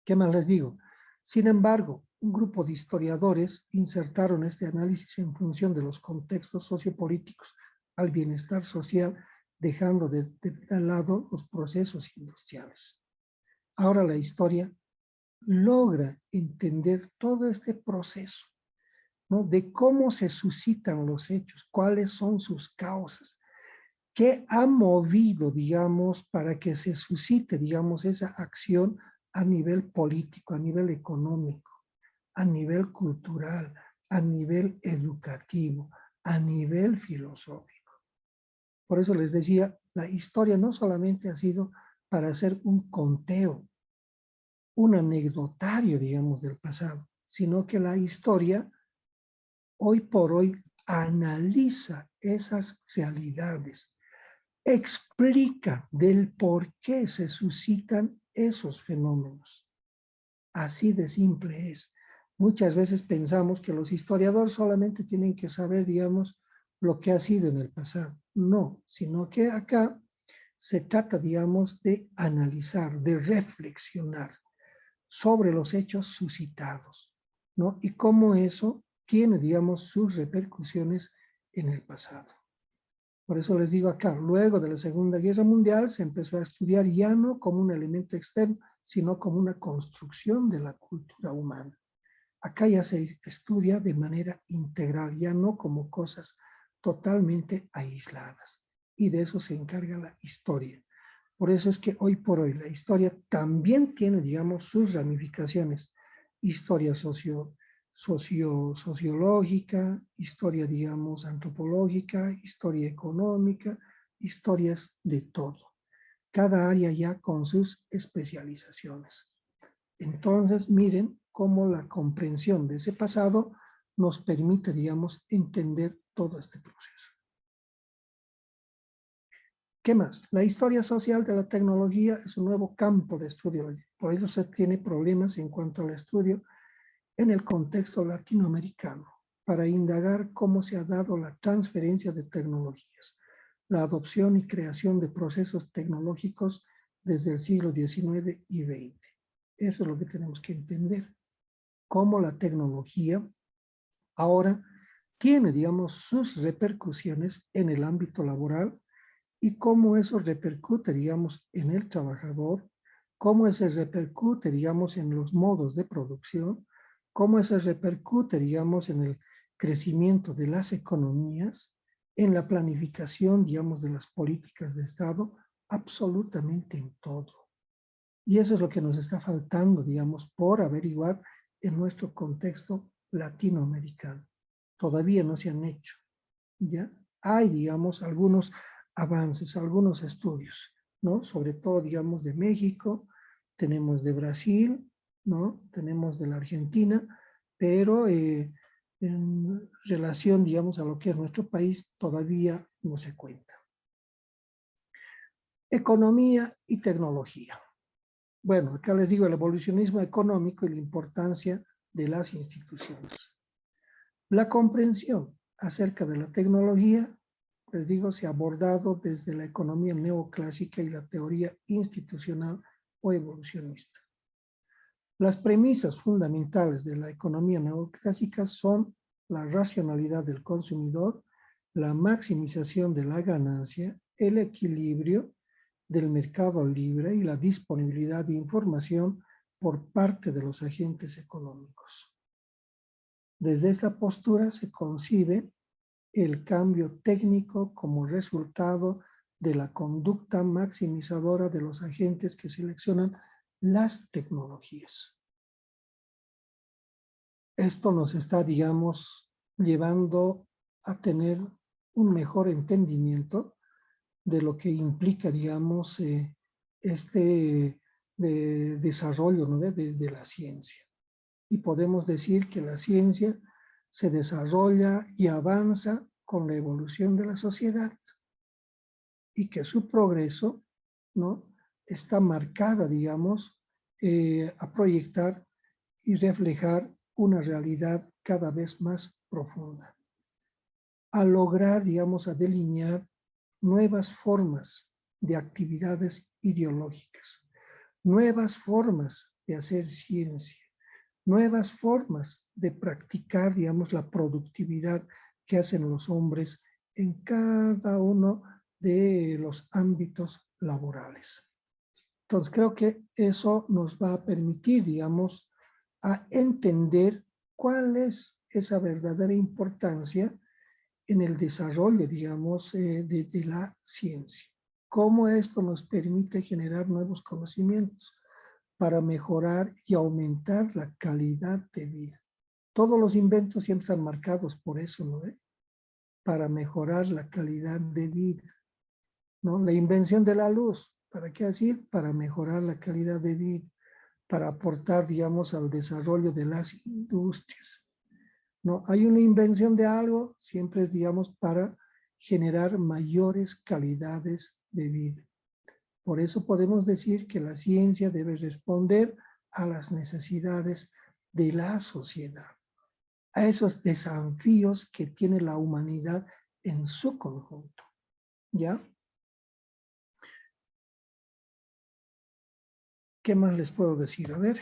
S1: ¿Qué más les digo? Sin embargo, un grupo de historiadores insertaron este análisis en función de los contextos sociopolíticos al bienestar social, dejando de lado los procesos industriales. Ahora la historia logra entender todo este proceso, ¿no? De cómo se suscitan los hechos, cuáles son sus causas, qué ha movido, digamos, para que se suscite, digamos, esa acción a nivel político, a nivel económico, a nivel cultural, a nivel educativo, a nivel filosófico. Por eso les decía, la historia no solamente ha sido para hacer un conteo, un anecdotario, digamos, del pasado, sino que la historia hoy por hoy analiza esas realidades, explica del por qué se suscitan esos fenómenos. Así de simple es. Muchas veces pensamos que los historiadores solamente tienen que saber, digamos, lo que ha sido en el pasado. No, sino que acá se trata, digamos, de analizar, de reflexionar sobre los hechos suscitados, ¿no? Y cómo eso tiene, digamos, sus repercusiones en el pasado. Por eso les digo acá, luego de la Segunda Guerra Mundial se empezó a estudiar ya no como un elemento externo, sino como una construcción de la cultura humana. Acá ya se estudia de manera integral, ya no como cosas totalmente aisladas. Y de eso se encarga la historia. Por eso es que hoy por hoy la historia también tiene, digamos, sus ramificaciones. Historia sociológica, historia, digamos, antropológica, historia económica, historias de todo. Cada área ya con sus especializaciones. Entonces, miren cómo la comprensión de ese pasado nos permite, digamos, entender todo este proceso. ¿Qué más? La historia social de la tecnología es un nuevo campo de estudio. Por ello se tiene problemas en cuanto al estudio en el contexto latinoamericano, para indagar cómo se ha dado la transferencia de tecnologías, la adopción y creación de procesos tecnológicos desde el siglo XIX y XX. Eso es lo que tenemos que entender, cómo la tecnología ahora tiene, digamos, sus repercusiones en el ámbito laboral y cómo eso repercute, digamos, en el trabajador, cómo eso repercute, digamos, en los modos de producción, cómo eso repercute, digamos, en el crecimiento de las economías, en la planificación, digamos, de las políticas de Estado, absolutamente en todo. Y eso es lo que nos está faltando, digamos, por averiguar en nuestro contexto latinoamericano. todavía no se han hecho, ¿ya? Hay, digamos, algunos avances, algunos estudios, ¿no? Sobre todo, digamos, de México, tenemos de Brasil, ¿no? Tenemos de la Argentina, pero en relación, digamos, a lo que es nuestro país, todavía no se cuenta. Economía y tecnología. Bueno, acá les digo el evolucionismo económico y la importancia de las instituciones. La comprensión acerca de la tecnología, les digo, se ha abordado desde la economía neoclásica y la teoría institucional o evolucionista. Las premisas fundamentales de la economía neoclásica son la racionalidad del consumidor, la maximización de la ganancia, el equilibrio del mercado libre y la disponibilidad de información por parte de los agentes económicos. Desde esta postura se concibe el cambio técnico como resultado de la conducta maximizadora de los agentes que seleccionan las tecnologías. Esto nos está, digamos, llevando a tener un mejor entendimiento de lo que implica, digamos, este desarrollo, ¿no?, de la ciencia. Y podemos decir que la ciencia se desarrolla y avanza con la evolución de la sociedad y que su progreso, ¿no?, está marcada, digamos, a proyectar y reflejar una realidad cada vez más profunda. A lograr, digamos, a delinear nuevas formas de actividades ideológicas, nuevas formas de hacer ciencia, nuevas formas de practicar, digamos, la productividad que hacen los hombres en cada uno de los ámbitos laborales. Entonces, creo que eso nos va a permitir, digamos, a entender cuál es esa verdadera importancia en el desarrollo, digamos, de la ciencia. Cómo esto nos permite generar nuevos conocimientos para mejorar y aumentar la calidad de vida. Todos los inventos siempre están marcados por eso, ¿no? Para mejorar la calidad de vida, ¿no? La invención de la luz, ¿para qué decir? Para mejorar la calidad de vida, para aportar, digamos, al desarrollo de las industrias, ¿no? Hay una invención de algo, siempre es, digamos, para generar mayores calidades de vida. Por eso podemos decir que la ciencia debe responder a las necesidades de la sociedad, a esos desafíos que tiene la humanidad en su conjunto, ¿ya? ¿Qué más les puedo decir? A ver,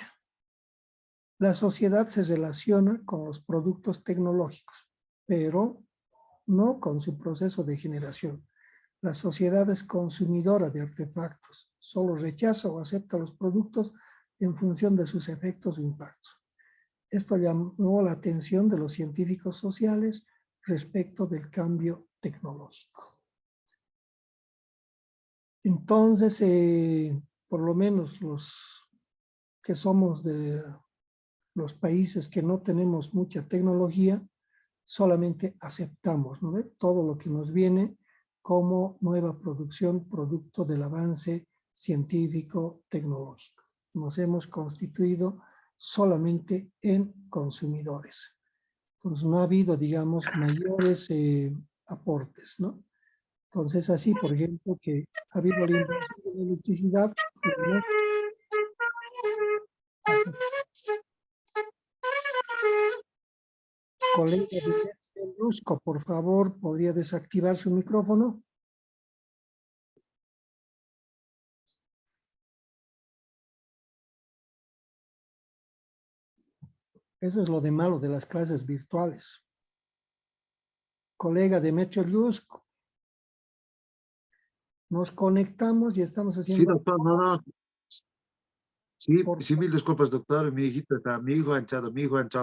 S1: la sociedad se relaciona con los productos tecnológicos, pero no con su proceso de generación. La sociedad es consumidora de artefactos, solo rechaza o acepta los productos en función de sus efectos o impactos. Esto llamó la atención de los científicos sociales respecto del cambio tecnológico. Entonces, por lo menos los que somos de los países que no tenemos mucha tecnología, solamente aceptamos, ¿no?, todo lo que nos viene como nueva producción, producto del avance científico tecnológico. Nos hemos constituido solamente en consumidores. Entonces no ha habido, digamos, mayores aportes, ¿no? Entonces así, por ejemplo, que ha habido la invención de la electricidad, ¿no? Colega de Lusco, por favor, ¿podría desactivar su micrófono? Eso es lo de malo de las clases virtuales. Colega Demetrio Lusco, nos conectamos y estamos
S2: Sí,
S1: haciendo...
S2: doctor, no, no. Sí,
S1: Por...
S2: sí, mil disculpas, doctor. Mi hijito está, mi hijo ha entrado,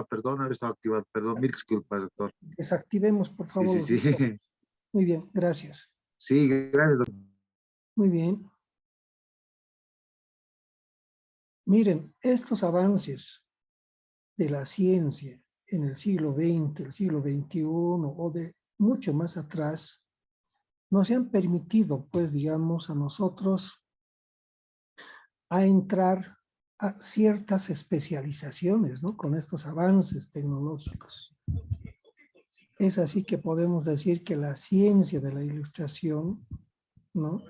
S2: perdón, ahora está activado, perdón, mil disculpas, doctor.
S1: Desactivemos, por
S2: Sí,
S1: favor,
S2: sí,
S1: los
S2: sí.
S1: micrófonos. Muy bien, gracias.
S2: Sí, gracias, doctor.
S1: Muy bien. Miren, estos avances de la ciencia en el siglo XX, el siglo XXI o de mucho más atrás, nos han permitido, pues, digamos, a nosotros a entrar a ciertas especializaciones, ¿no? Con estos avances tecnológicos. Es así que podemos decir que la ciencia de la ilustración, ¿no?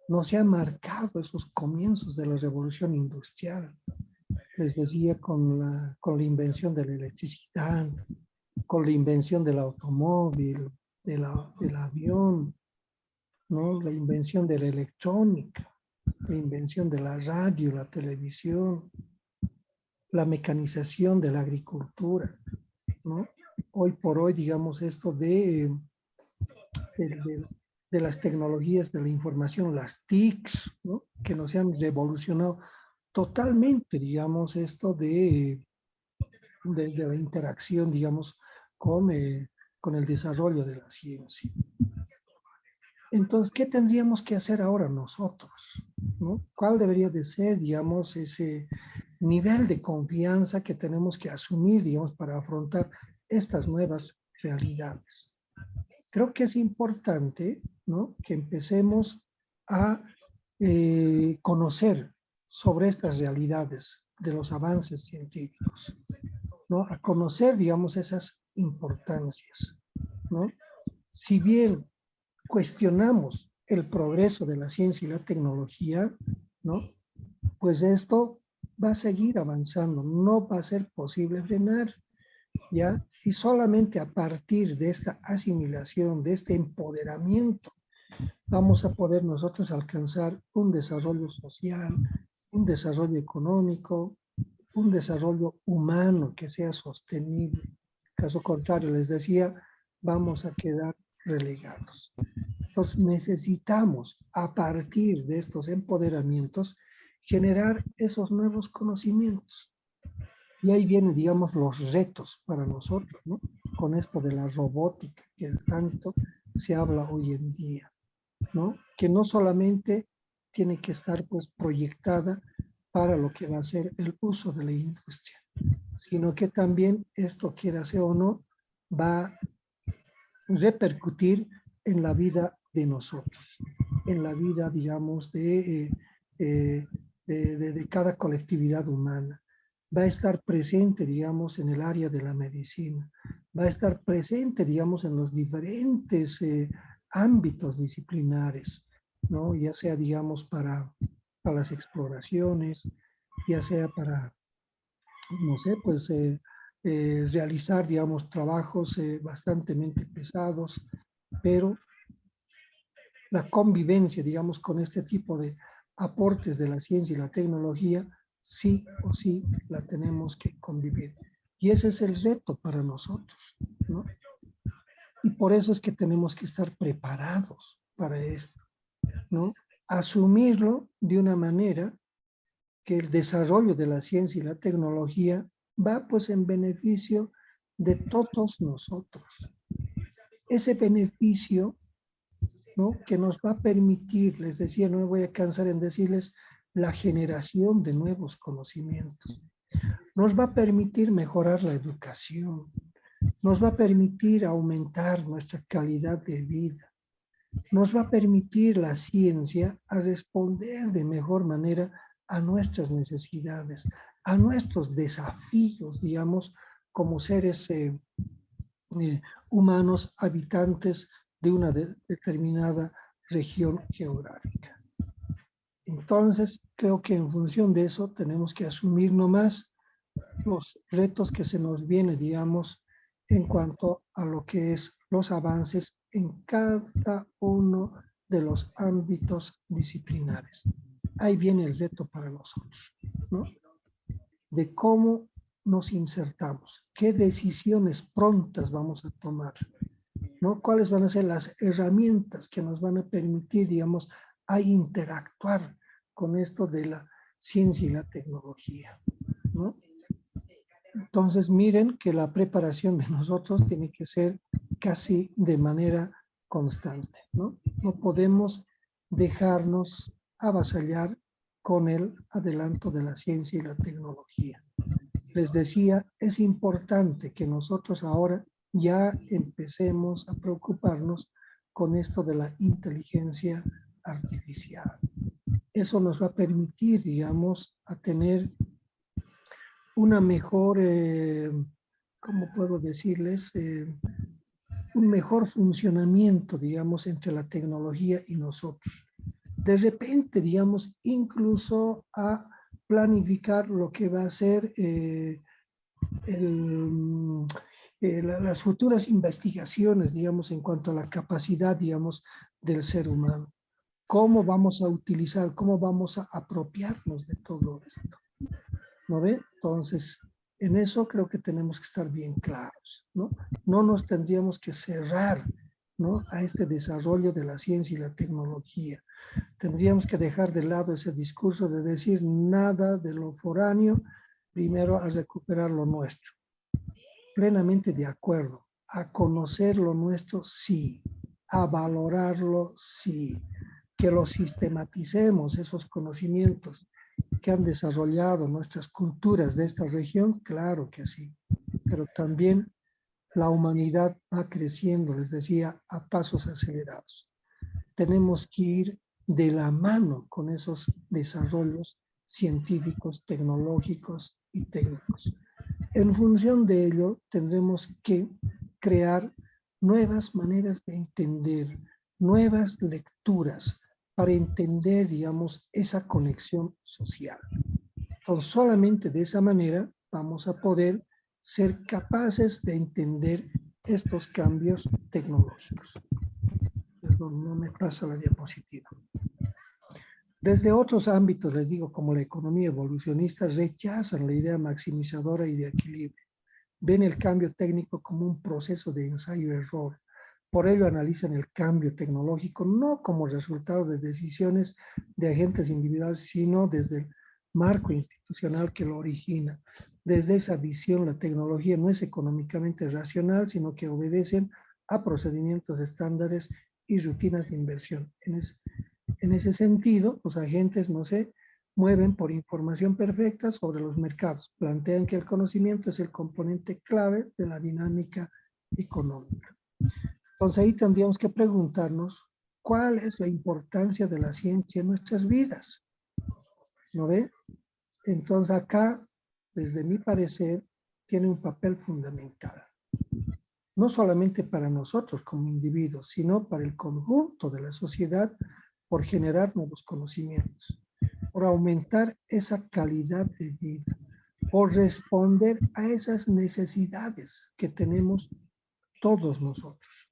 S1: Nos ha marcado esos comienzos de la revolución industrial. Les decía, con la invención de la electricidad, con la invención del automóvil, del avión, ¿no? La invención de la electrónica, la invención de la radio, la televisión, la mecanización de la agricultura, ¿no? Hoy por hoy, digamos, esto de las tecnologías de la información, las TICs, ¿no? Que nos han revolucionado totalmente, digamos, esto de la interacción, digamos, con el desarrollo de la ciencia. Entonces, ¿qué tendríamos que hacer ahora nosotros? ¿No? ¿Cuál debería de ser, digamos, ese nivel de confianza que tenemos que asumir, digamos, para afrontar estas nuevas realidades? Creo que es importante, ¿no? Que empecemos a conocer sobre estas realidades de los avances científicos, ¿no? A conocer, digamos, esas importancias, ¿no? Si bien cuestionamos el progreso de la ciencia y la tecnología, ¿no? Pues esto va a seguir avanzando, no va a ser posible frenar, ¿ya? Y solamente a partir de esta asimilación, de este empoderamiento, vamos a poder nosotros alcanzar un desarrollo social, un desarrollo económico, un desarrollo humano que sea sostenible. Caso contrario, les decía, vamos a quedar relegados. Entonces necesitamos, a partir de estos empoderamientos, generar esos nuevos conocimientos. Y ahí vienen, digamos, los retos para nosotros, ¿no? Con esto de la robótica que tanto se habla hoy en día, ¿no? Que no solamente tiene que estar, pues, proyectada para lo que va a ser el uso de la industria, sino que también esto, quiera sea o no, va a repercutir en la vida de nosotros, en la vida, digamos, de cada colectividad humana. Va a estar presente, digamos, en el área de la medicina, va a estar presente, digamos, en los diferentes ámbitos disciplinares, ¿no? Ya sea, digamos, para las exploraciones, ya sea para, no sé, pues realizar, digamos, trabajos bastante pesados, pero la convivencia, digamos, con este tipo de aportes de la ciencia y la tecnología, sí o sí la tenemos que convivir. Y ese es el reto para nosotros, ¿no? Y por eso es que tenemos que estar preparados para esto, ¿no? Asumirlo de una manera que el desarrollo de la ciencia y la tecnología va, pues, en beneficio de todos nosotros. Ese beneficio, ¿no? Que nos va a permitir, les decía, no me voy a cansar en decirles, la generación de nuevos conocimientos. Nos va a permitir mejorar la educación, nos va a permitir aumentar nuestra calidad de vida, nos va a permitir la ciencia a responder de mejor manera a nuestras necesidades, a nuestros desafíos, digamos, como seres humanos habitantes de una determinada región geográfica. Entonces, creo que en función de eso tenemos que asumir nomás los retos que se nos vienen, digamos, en cuanto a lo que es los avances en cada uno de los ámbitos disciplinares. Ahí viene el reto para nosotros, ¿no? De cómo nos insertamos, qué decisiones prontas vamos a tomar, ¿no? ¿Cuáles van a ser las herramientas que nos van a permitir, digamos, a interactuar con esto de la ciencia y la tecnología, ¿no? Entonces, miren que la preparación de nosotros tiene que ser casi de manera constante, ¿no? No podemos dejarnos avasallar con el adelanto de la ciencia y la tecnología. les decía, es importante que nosotros ahora ya empecemos a preocuparnos con esto de la inteligencia artificial. Eso nos va a permitir, digamos, a tener una mejor, ¿cómo puedo decirles? Un mejor funcionamiento, digamos, entre la tecnología y nosotros. De repente, digamos, incluso a planificar lo que va a ser las futuras investigaciones, digamos, en cuanto a la capacidad, digamos, del ser humano. ¿Cómo vamos a utilizar, cómo vamos a apropiarnos de todo esto? ¿No ve? Entonces, en eso creo que tenemos que estar bien claros, ¿no? No nos tendríamos que cerrar, ¿no?, a este desarrollo de la ciencia y la tecnología. Tendríamos que dejar de lado ese discurso de decir nada de lo foráneo, primero a recuperar lo nuestro. Plenamente de acuerdo. A conocer lo nuestro, sí. A valorarlo, sí. Que lo sistematicemos, esos conocimientos que han desarrollado nuestras culturas de esta región, claro que sí. Pero también la humanidad va creciendo, les decía, a pasos acelerados. Tenemos que ir de la mano con esos desarrollos científicos, tecnológicos y técnicos. En función de ello, tendremos que crear nuevas maneras de entender, nuevas lecturas para entender, digamos, esa conexión social. Entonces, solamente de esa manera vamos a poder ser capaces de entender estos cambios tecnológicos. Perdón, no me pasa la diapositiva. Desde otros ámbitos, les digo, como la economía evolucionista, rechazan la idea maximizadora y de equilibrio. Ven el cambio técnico como un proceso de ensayo-error. Por ello analizan el cambio tecnológico no como resultado de decisiones de agentes individuales, sino desde el marco institucional que lo origina. Desde esa visión, la tecnología no es económicamente racional, sino que obedecen a procedimientos estándares y rutinas de inversión. En ese sentido, los agentes no se mueven por información perfecta sobre los mercados. Plantean que el conocimiento es el componente clave de la dinámica económica. Entonces ahí tendríamos que preguntarnos cuál es la importancia de la ciencia en nuestras vidas. ¿No ve? Entonces acá, desde mi parecer, tiene un papel fundamental. No solamente para nosotros como individuos, sino para el conjunto de la sociedad por generar nuevos conocimientos, por aumentar esa calidad de vida, por responder a esas necesidades que tenemos todos nosotros.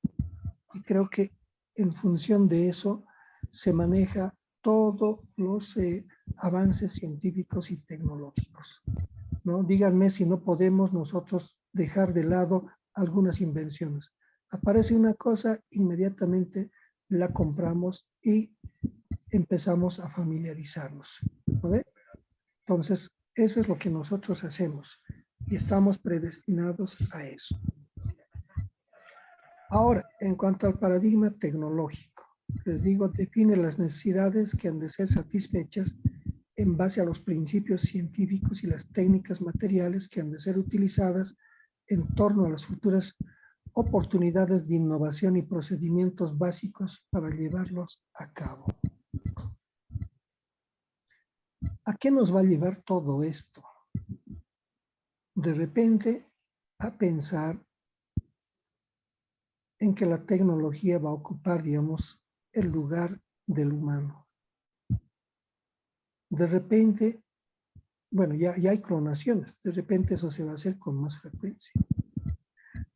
S1: Y creo que en función de eso se maneja todos los avances científicos y tecnológicos, ¿no? Díganme si no podemos nosotros dejar de lado algunas invenciones. Aparece una cosa, inmediatamente la compramos y empezamos a familiarizarnos, ¿no ve? Entonces, eso es lo que nosotros hacemos y estamos predestinados a eso. Ahora, en cuanto al paradigma tecnológico, les digo, define las necesidades que han de ser satisfechas en base a los principios científicos y las técnicas materiales que han de ser utilizadas en torno a las futuras oportunidades de innovación y procedimientos básicos para llevarlos a cabo. ¿A qué nos va a llevar todo esto? De repente, a pensar en que la tecnología va a ocupar, digamos, el lugar del humano. De repente, bueno, ya hay clonaciones, de repente eso se va a hacer con más frecuencia.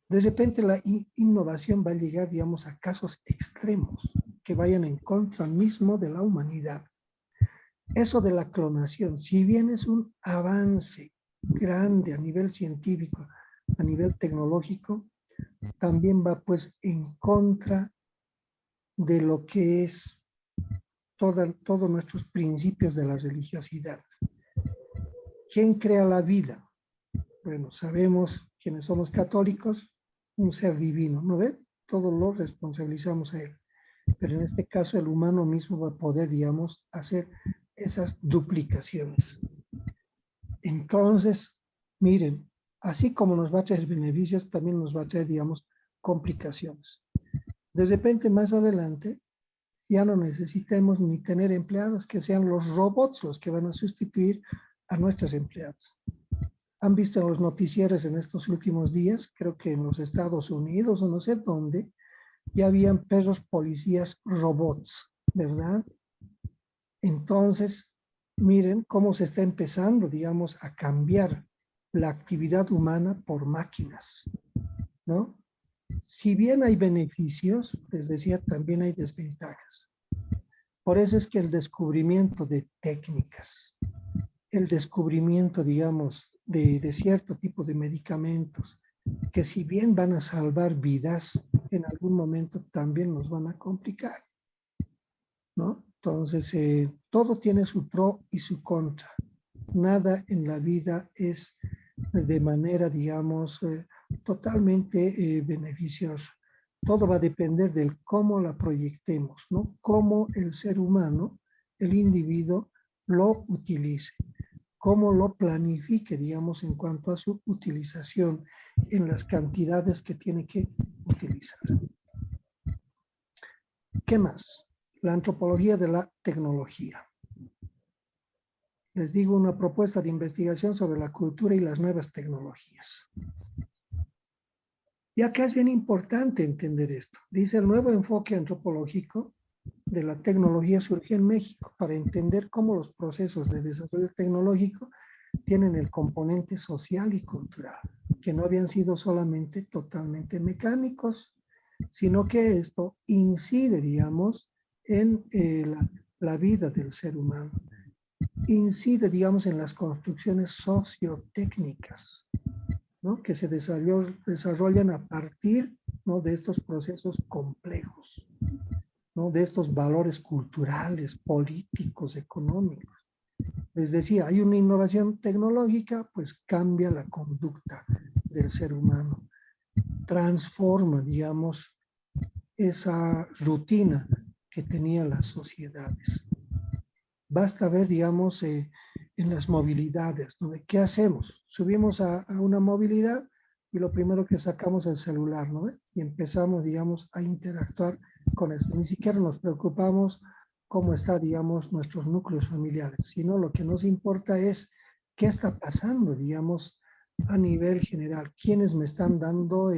S1: De repente la innovación va a llegar, digamos, a casos extremos que vayan en contra mismo de la humanidad. Eso de la clonación, si bien es un avance grande a nivel científico, a nivel tecnológico, también va pues en contra de lo que es todos nuestros principios de la religiosidad. ¿Quién crea la vida? Bueno, sabemos quienes somos católicos, un ser divino, ¿no ve? Todo lo responsabilizamos a él. Pero en este caso el humano mismo va a poder, digamos, hacer esas duplicaciones. Entonces, miren, así como nos va a traer beneficios, también nos va a traer, digamos, complicaciones. De repente, más adelante, ya no necesitemos ni tener empleados, que sean los robots los que van a sustituir a nuestros empleados. Han visto en los noticieros en estos últimos días, creo que en los Estados Unidos o no sé dónde, ya habían perros policías robots, ¿verdad? Entonces, miren cómo se está empezando, digamos, a cambiar la actividad humana por máquinas, ¿no? Si bien hay beneficios, les decía, también hay desventajas. Por eso es que el descubrimiento de técnicas, el descubrimiento, digamos, de cierto tipo de medicamentos, que si bien van a salvar vidas, en algún momento también nos van a complicar, ¿no? Entonces, todo tiene su pro y su contra. Nada en la vida es de manera, digamos, totalmente beneficiosa. Todo va a depender del cómo la proyectemos, ¿no? Cómo el ser humano, el individuo, lo utilice, cómo lo planifique, digamos, en cuanto a su utilización en las cantidades que tiene que utilizar. ¿Qué más? La antropología de la tecnología. Les digo, una propuesta de investigación sobre la cultura y las nuevas tecnologías. Y acá es bien importante entender esto. Dice, el nuevo enfoque antropológico de la tecnología surgió en México para entender cómo los procesos de desarrollo tecnológico tienen el componente social y cultural, que no habían sido solamente totalmente mecánicos, sino que esto incide, digamos, en la vida del ser humano. Incide, digamos, en las construcciones sociotécnicas, ¿no? Que se desarrollan a partir, ¿no? de estos procesos complejos, ¿no? De estos valores culturales, políticos, económicos. Les decía, hay una innovación tecnológica, pues cambia la conducta del ser humano, transforma, digamos, esa rutina que tenían las sociedades. Basta ver, digamos, en las movilidades, ¿no? ¿Qué hacemos? Subimos a una movilidad y lo primero que sacamos es el celular, ¿no? Y empezamos, digamos, a interactuar con eso. Ni siquiera nos preocupamos cómo está, digamos, nuestros núcleos familiares, sino lo que nos importa es qué está pasando, digamos, a nivel general, quiénes me están dando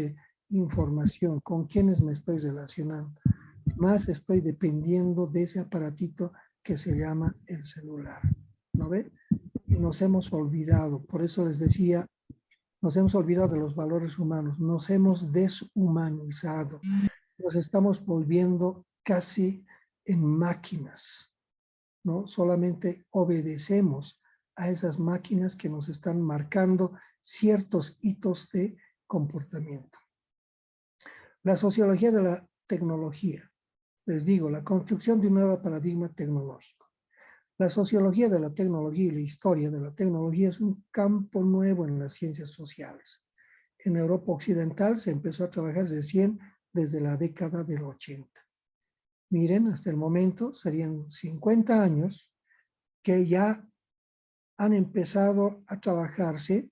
S1: información, con quiénes me estoy relacionando. Más estoy dependiendo de ese aparatito que se llama el celular, ¿no ve? Y nos hemos olvidado, por eso les decía, nos hemos olvidado de los valores humanos, nos hemos deshumanizado, nos estamos volviendo casi en máquinas, ¿no? Solamente obedecemos a esas máquinas que nos están marcando ciertos hitos de comportamiento. La sociología de la tecnología. Les digo, la construcción de un nuevo paradigma tecnológico. La sociología de la tecnología y la historia de la tecnología es un campo nuevo en las ciencias sociales. En Europa Occidental se empezó a trabajar recién desde la década del 80. Miren, hasta el momento serían 50 años que ya han empezado a trabajarse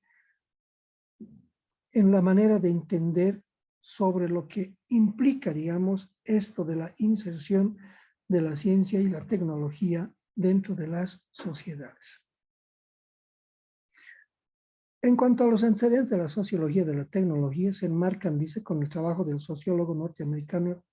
S1: en la manera de entender sobre lo que implica, digamos, esto de la inserción de la ciencia y la tecnología dentro de las sociedades. En cuanto a los antecedentes de la sociología de la tecnología, se enmarcan, dice, con el trabajo del sociólogo norteamericano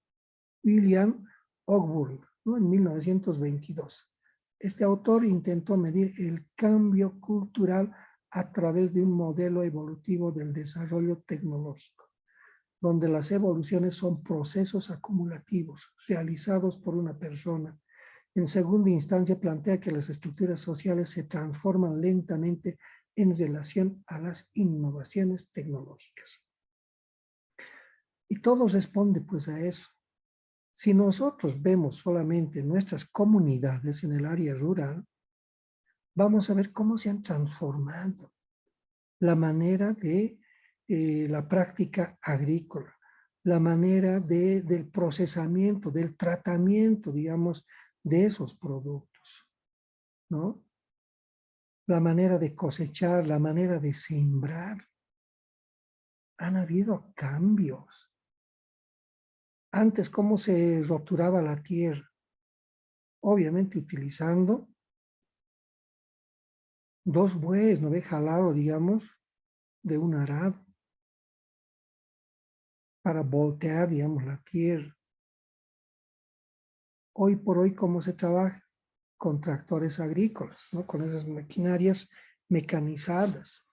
S1: William Ogburn, ¿no? En 1922. Este autor intentó medir el cambio cultural a través de un modelo evolutivo del desarrollo tecnológico, donde las evoluciones son procesos acumulativos realizados por una persona. En segunda instancia, plantea que las estructuras sociales se transforman lentamente en relación a las innovaciones tecnológicas. Y todo responde pues a eso. Si nosotros vemos solamente nuestras comunidades en el área rural, vamos a ver cómo se han transformado la manera de la práctica agrícola, la manera del procesamiento, del tratamiento, digamos, de esos productos, ¿no? la manera de cosechar, la manera de sembrar. Han habido cambios. Antes, ¿cómo se roturaba la tierra? Obviamente utilizando dos bueyes, ¿no ve? Jalado, digamos, de un arado para voltear, digamos, la tierra. Hoy por hoy, ¿cómo se trabaja? Con tractores agrícolas, ¿no? Con esas maquinarias mecanizadas.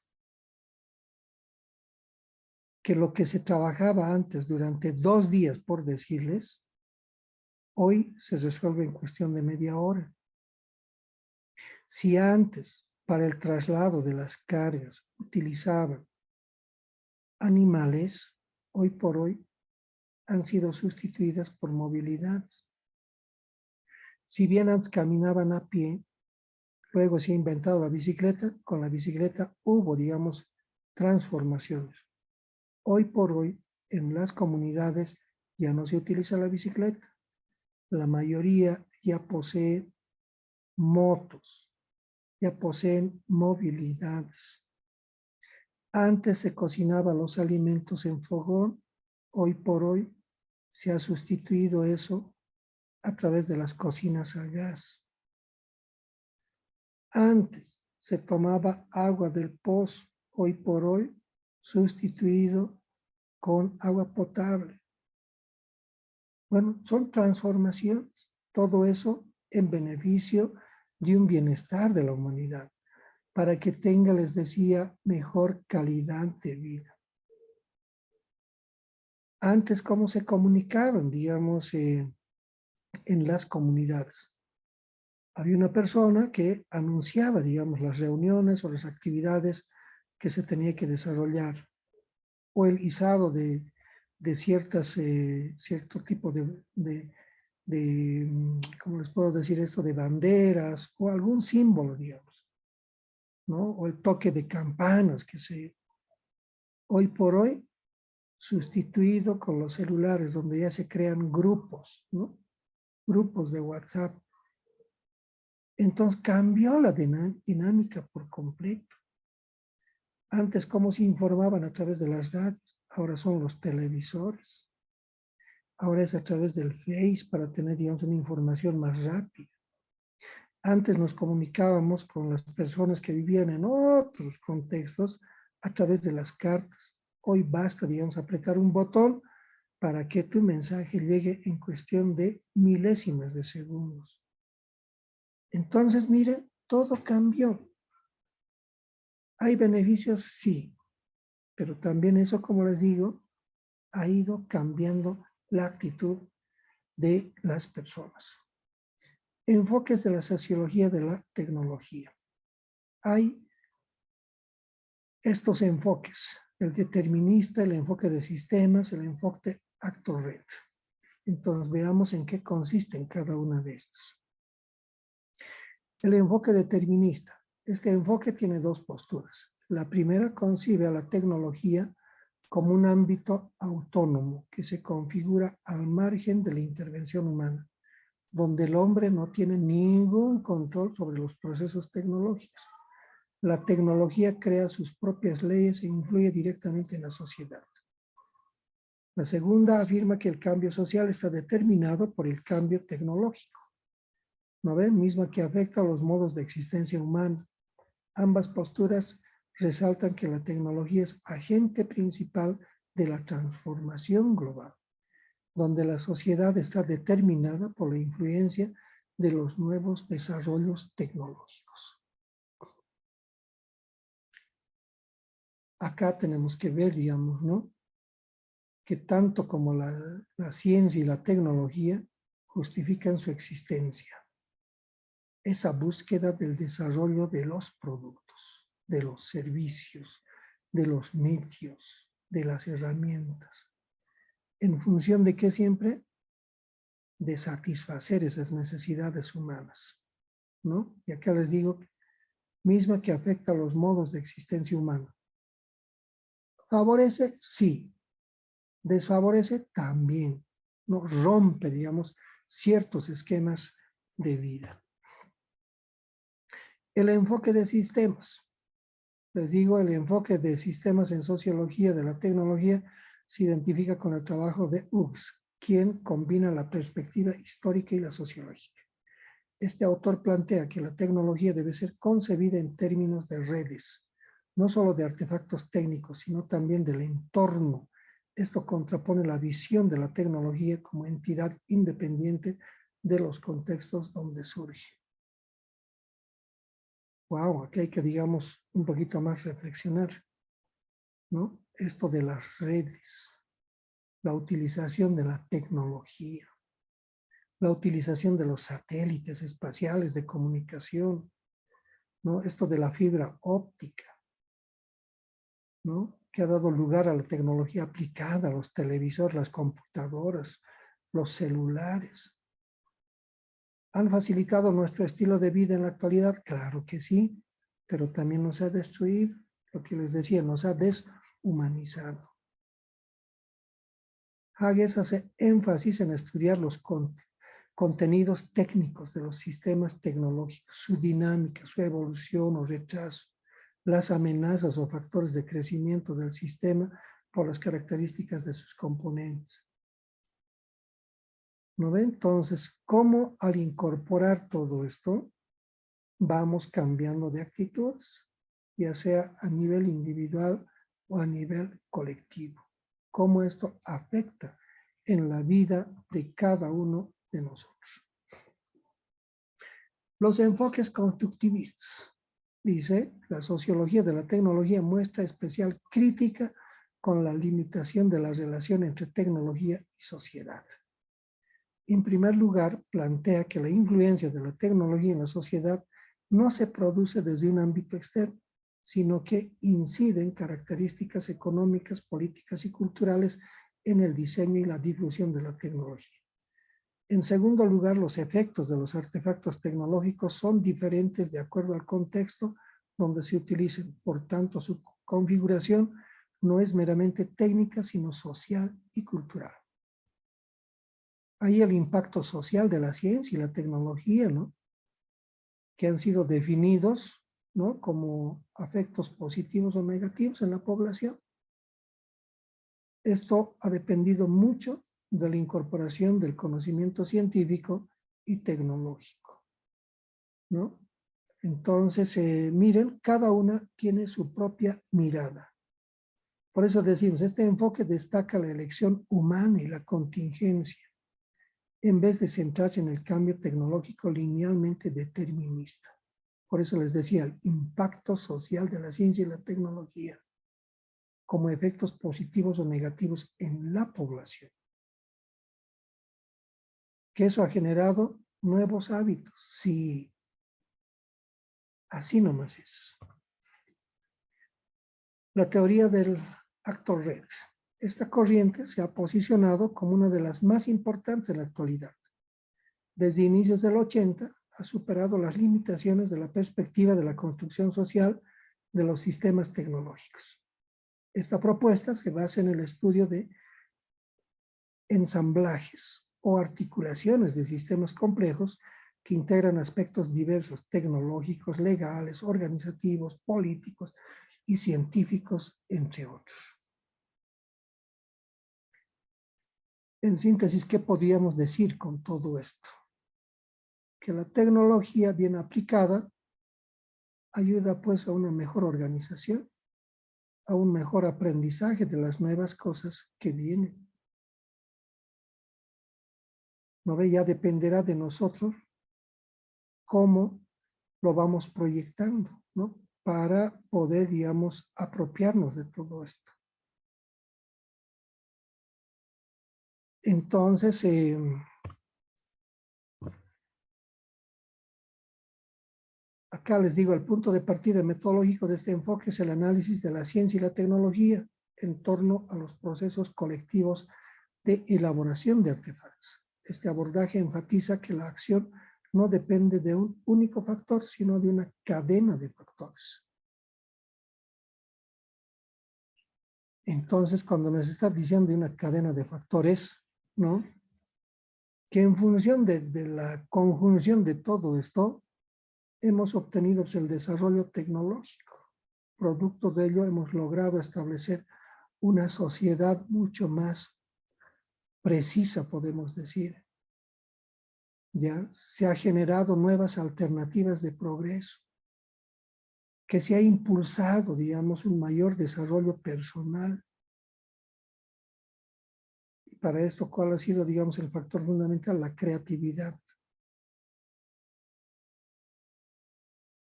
S1: Que lo que se trabajaba antes durante 2 días, por decirles, hoy se resuelve en cuestión de media hora. Si antes, para el traslado de las cargas, utilizaban animales, hoy por hoy han sido sustituidas por movilidades. Si bien antes caminaban a pie, luego se ha inventado la bicicleta, con la bicicleta hubo, digamos, transformaciones. Hoy por hoy, en las comunidades ya no se utiliza la bicicleta. La mayoría ya posee motos, ya poseen movilidades. Antes se cocinaban los alimentos en fogón, hoy por hoy se ha sustituido eso a través de las cocinas a gas. Antes se tomaba agua del pozo, hoy por hoy sustituido con agua potable. Bueno, son transformaciones, todo eso en beneficio de un bienestar de la humanidad, para que tenga, les decía, mejor calidad de vida. Antes, ¿cómo se comunicaban, digamos, en las comunidades? Había una persona que anunciaba, digamos, las reuniones o las actividades que se tenía que desarrollar, o el izado de cierto tipo de, ¿cómo les puedo decir esto? De banderas o algún símbolo, digamos, ¿no? O el toque de campanas, que se, hoy por hoy, sustituido con los celulares, donde ya se crean grupos, ¿no? Grupos de WhatsApp. Entonces cambió la dinámica por completo. Antes, ¿cómo se informaban? A través de las radios. Ahora son los televisores. Ahora es a través del Face para tener, digamos, una información más rápida. Antes nos comunicábamos con las personas que vivían en otros contextos a través de las cartas. Hoy basta, digamos, apretar un botón para que tu mensaje llegue en cuestión de milésimas de segundos. Entonces, mire, todo cambió. ¿Hay beneficios? Sí, pero también eso, como les digo, ha ido cambiando la actitud de las personas. Enfoques de la sociología de la tecnología. Hay estos enfoques, el determinista, el enfoque de sistemas, el enfoque actor-red. Entonces veamos en qué consisten cada una de estas. El enfoque determinista. Este enfoque tiene dos posturas. La primera concibe a la tecnología como un ámbito autónomo que se configura al margen de la intervención humana, donde el hombre no tiene ningún control sobre los procesos tecnológicos. La tecnología crea sus propias leyes e influye directamente en la sociedad. La segunda afirma que el cambio social está determinado por el cambio tecnológico, ¿no ven? Misma que afecta a los modos de existencia humana. Ambas posturas resaltan que la tecnología es agente principal de la transformación global, donde la sociedad está determinada por la influencia de los nuevos desarrollos tecnológicos. Acá tenemos que ver, digamos, ¿no? Que tanto como la ciencia y la tecnología justifican su existencia. Esa búsqueda del desarrollo de los productos, de los servicios, de los medios, de las herramientas. ¿En función de qué siempre? De satisfacer esas necesidades humanas, ¿no? Y acá les digo, misma que afecta a los modos de existencia humana. ¿Favorece? Sí. Desfavorece también, ¿no? Rompe, digamos, ciertos esquemas de vida. El enfoque de sistemas. Les digo, el enfoque de sistemas en sociología de la tecnología se identifica con el trabajo de Hughes, quien combina la perspectiva histórica y la sociológica. Este autor plantea que la tecnología debe ser concebida en términos de redes, no solo de artefactos técnicos, sino también del entorno. Esto contrapone la visión de la tecnología como entidad independiente de los contextos donde surge. Wow, aquí hay que, digamos, un poquito más reflexionar, ¿no? Esto de las redes, la utilización de la tecnología, la utilización de los satélites espaciales de comunicación, ¿no? Esto de la fibra óptica, ¿no? Que ha dado lugar a la tecnología aplicada, a los televisores, las computadoras, los celulares. ¿Han facilitado nuestro estilo de vida en la actualidad? Claro que sí, pero también nos ha destruido, lo que les decía, nos ha deshumanizado. Hages hace énfasis en estudiar los contenidos técnicos de los sistemas tecnológicos, su dinámica, su evolución o retraso, las amenazas o factores de crecimiento del sistema por las características de sus componentes. ¿No ve? Entonces, ¿cómo al incorporar todo esto vamos cambiando de actitudes, ya sea a nivel individual o a nivel colectivo? ¿Cómo esto afecta en la vida de cada uno de nosotros? Los enfoques constructivistas. Dice, la sociología de la tecnología muestra especial crítica con la limitación de la relación entre tecnología y sociedad. En primer lugar, plantea que la influencia de la tecnología en la sociedad no se produce desde un ámbito externo, sino que incide en características económicas, políticas y culturales en el diseño y la difusión de la tecnología. En segundo lugar, los efectos de los artefactos tecnológicos son diferentes de acuerdo al contexto donde se utilicen. Por tanto, su configuración no es meramente técnica, sino social y cultural. Hay el impacto social de la ciencia y la tecnología, ¿no? Que han sido definidos, ¿no? Como efectos positivos o negativos en la población. Esto ha dependido mucho de la incorporación del conocimiento científico y tecnológico, ¿no? Entonces, miren, cada una tiene su propia mirada. Por eso decimos, este enfoque destaca la elección humana y la contingencia, en vez de centrarse en el cambio tecnológico linealmente determinista. Por eso les decía, el impacto social de la ciencia y la tecnología, como efectos positivos o negativos en la población. Que eso ha generado nuevos hábitos. Sí, así nomás es. La teoría del actor red. Esta corriente se ha posicionado como una de las más importantes en la actualidad. Desde inicios del 80 ha superado las limitaciones de la perspectiva de la construcción social de los sistemas tecnológicos. Esta propuesta se basa en el estudio de ensamblajes o articulaciones de sistemas complejos que integran aspectos diversos, tecnológicos, legales, organizativos, políticos y científicos, entre otros. En síntesis, ¿qué podríamos decir con todo esto? Que la tecnología bien aplicada ayuda pues a una mejor organización, a un mejor aprendizaje de las nuevas cosas que vienen. ¿No ve? Ya dependerá de nosotros cómo lo vamos proyectando, ¿no? Para poder, digamos, apropiarnos de todo esto. Entonces, acá les digo, el punto de partida metodológico de este enfoque es el análisis de la ciencia y la tecnología en torno a los procesos colectivos de elaboración de artefactos. Este abordaje enfatiza que la acción no depende de un único factor, sino de una cadena de factores. Entonces, cuando nos está diciendo de una cadena de factores, ¿no? Que en función de la conjunción de todo esto, hemos obtenido pues, el desarrollo tecnológico. Producto de ello hemos logrado establecer una sociedad mucho más precisa, podemos decir. Ya se ha generado nuevas alternativas de progreso, que se ha impulsado, digamos, un mayor desarrollo personal. Y para esto, ¿cuál ha sido, digamos, el factor fundamental? La creatividad.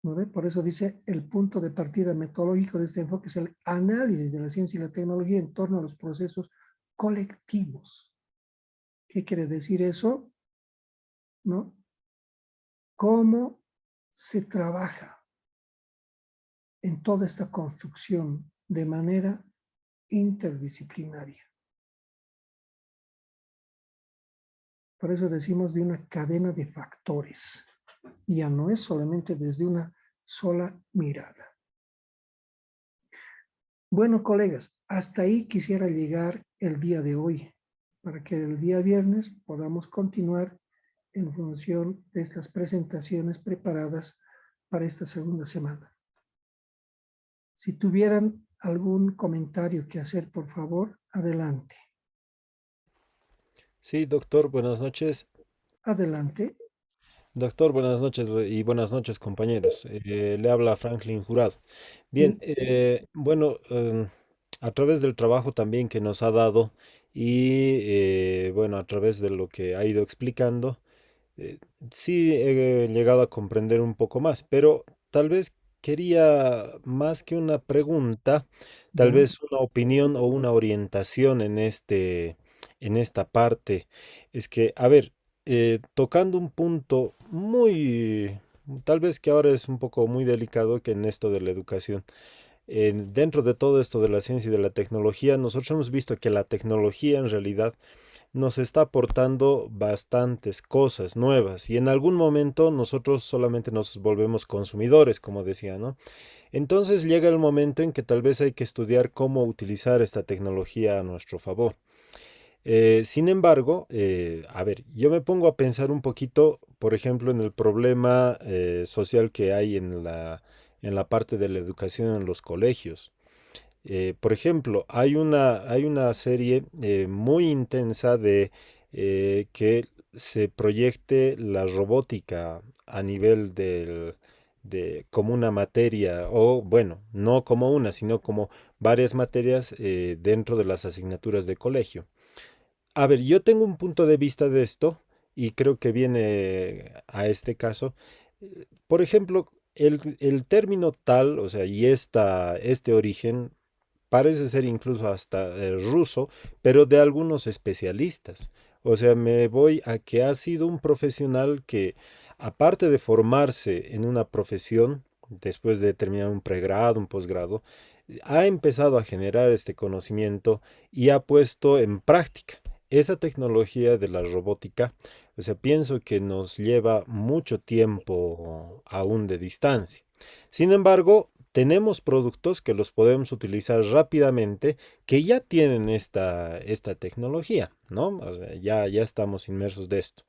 S1: ¿No ve? Por eso dice, el punto de partida metodológico de este enfoque es el análisis de la ciencia y la tecnología en torno a los procesos colectivos. ¿Qué quiere decir eso? ¿No? ¿Cómo se trabaja en toda esta construcción de manera interdisciplinaria? Por eso decimos de una cadena de factores. Ya no es solamente desde una sola mirada. Bueno, colegas, hasta ahí quisiera llegar el día de hoy, para que el día viernes podamos continuar en función de estas presentaciones preparadas para esta segunda semana. Si tuvieran algún comentario que hacer, por favor, adelante.
S3: Sí, doctor, buenas noches.
S1: Adelante.
S3: Doctor, buenas noches y buenas noches, compañeros. Le habla Franklin Jurado. Bien,
S1: Sí,
S3: bueno, a través del trabajo también que nos ha dado y bueno, a través de lo que ha ido explicando, eh, sí he llegado a comprender un poco más, pero tal vez quería más que una pregunta, tal
S1: ya,
S3: vez una opinión o una orientación en esta parte. Es que, a ver, tocando un punto muy, tal vez que ahora es un poco muy delicado que en esto de la educación. Dentro de todo esto de la ciencia y de la tecnología, nosotros hemos visto que la tecnología en realidad nos está aportando bastantes cosas nuevas y en algún momento nosotros solamente nos volvemos consumidores, como decía, ¿no? Entonces llega el momento en que tal vez hay que estudiar cómo utilizar esta tecnología a nuestro favor. Sin embargo, a ver, yo me pongo a pensar un poquito, por ejemplo, en el problema social que hay en la parte de la educación en los colegios. Por ejemplo, hay una serie muy intensa de que se proyecte la robótica a nivel de como una materia, o bueno, no como una, sino como varias materias dentro de las asignaturas de colegio. A ver, yo tengo un punto de vista de esto y creo que viene a este caso. Por ejemplo, el término tal, o sea, y este origen parece ser incluso hasta ruso, pero de algunos especialistas. O sea, me voy a que ha sido un profesional que, aparte de formarse en una profesión, después de terminar un pregrado, un posgrado, ha empezado a generar este conocimiento y ha puesto en práctica esa tecnología de la robótica. O sea, pienso que nos lleva mucho tiempo aún de distancia. Sin embargo, tenemos productos que los podemos utilizar rápidamente que ya tienen esta tecnología, ¿no? O sea, ya estamos inmersos de esto.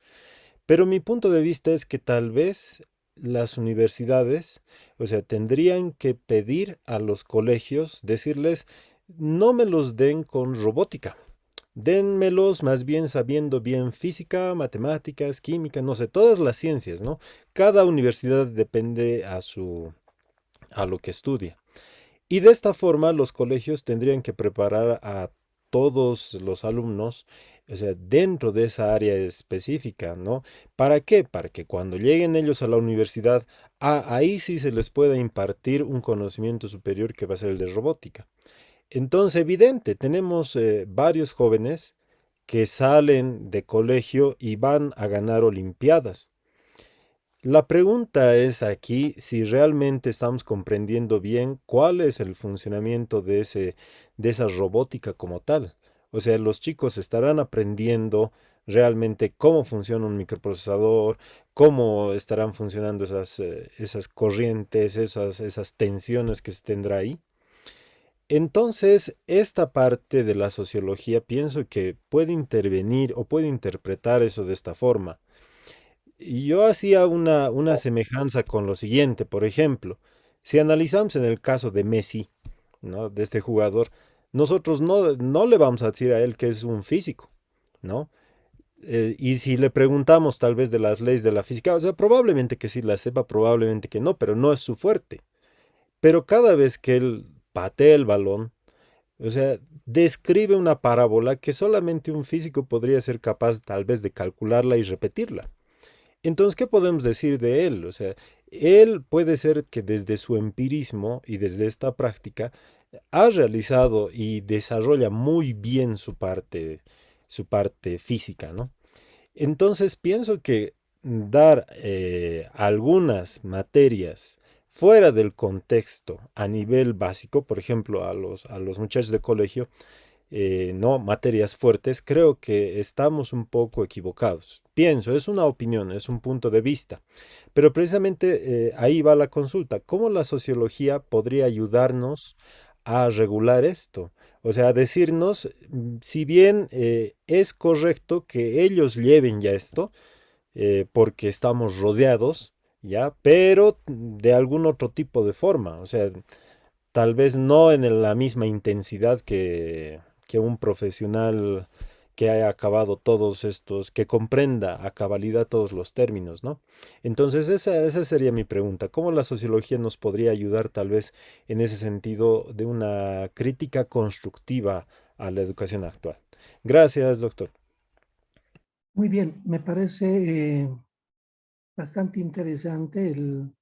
S3: Pero mi punto de vista es que tal vez las universidades, o sea, tendrían que pedir a los colegios, decirles, no me los den con robótica. Denmelos más bien sabiendo bien física, matemáticas, química, no sé, todas las ciencias, ¿no? Cada universidad depende a lo que estudia. Y de esta forma los colegios tendrían que preparar a todos los alumnos, o sea, dentro de esa área específica, ¿no? ¿Para qué? Para que cuando lleguen ellos a la universidad, ahí sí se les pueda impartir un conocimiento superior que va a ser el de robótica. Entonces, evidente, tenemos varios jóvenes que salen de colegio y van a ganar olimpiadas. La pregunta es aquí si realmente estamos comprendiendo bien cuál es el funcionamiento de esa robótica como tal. O sea, los chicos estarán aprendiendo realmente cómo funciona un microprocesador, cómo estarán funcionando esas corrientes, esas tensiones que se tendrá ahí. Entonces, esta parte de la sociología pienso que puede intervenir o puede interpretar eso de esta forma. Y yo hacía una semejanza con lo siguiente, por ejemplo, si analizamos en el caso de Messi, ¿no? De este jugador, nosotros no le vamos a decir a él que es un físico, ¿no? Y si le preguntamos tal vez de las leyes de la física, o sea, probablemente que sí la sepa, probablemente que no, pero no es su fuerte. Pero cada vez que él patea el balón, o sea, describe una parábola que solamente un físico podría ser capaz tal vez de calcularla y repetirla. Entonces, ¿qué podemos decir de él? O sea, él puede ser que desde su empirismo y desde esta práctica ha realizado y desarrolla muy bien su parte física, ¿no? Entonces, pienso que dar algunas materias fuera del contexto a nivel básico, por ejemplo, a los muchachos de colegio, no materias fuertes, creo que estamos un poco equivocados. Pienso, es una opinión, es un punto de vista, pero precisamente ahí va la consulta. ¿Cómo la sociología podría ayudarnos a regular esto? O sea, decirnos, si bien es correcto que ellos lleven ya esto, porque estamos rodeados, ya, pero de algún otro tipo de forma, o sea, tal vez no en la misma intensidad que un profesional que haya acabado todos estos, que comprenda a cabalidad todos los términos, ¿no? Entonces, esa sería mi pregunta. ¿Cómo la sociología nos podría ayudar tal vez en ese sentido de una crítica constructiva a la educación actual? Gracias, doctor.
S1: Muy bien, me parece bastante interesante el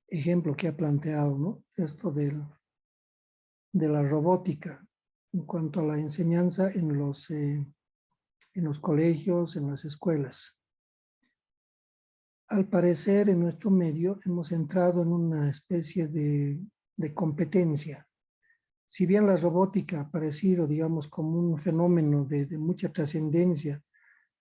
S1: ejemplo que ha planteado, ¿no? Esto de la robótica en cuanto a la enseñanza en los colegios, en las escuelas. Al parecer, en nuestro medio hemos entrado en una especie de competencia. Si bien la robótica ha aparecido, digamos, como un fenómeno de mucha trascendencia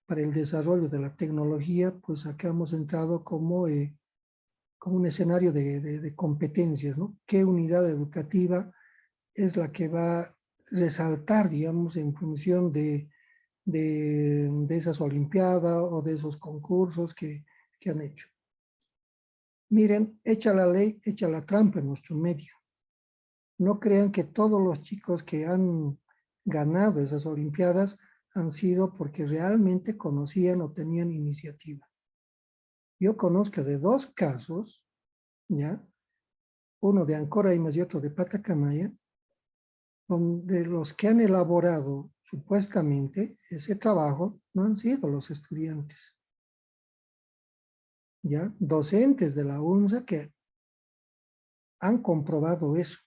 S1: para el desarrollo de la tecnología, pues acá hemos entrado como un escenario de competencias, ¿no? ¿Qué unidad educativa es la que va a resaltar, digamos, en función de esas olimpiadas o de esos concursos que han hecho? Miren, echa la ley, echa la trampa en nuestro medio. No crean que todos los chicos que han ganado esas olimpiadas han sido porque realmente conocían o tenían iniciativa. Yo conozco de dos casos, ¿ya? Uno de Ancora y otro de Patacamaya, donde los que han elaborado supuestamente ese trabajo no han sido los estudiantes, ¿ya? Docentes de la UNSA que han comprobado eso,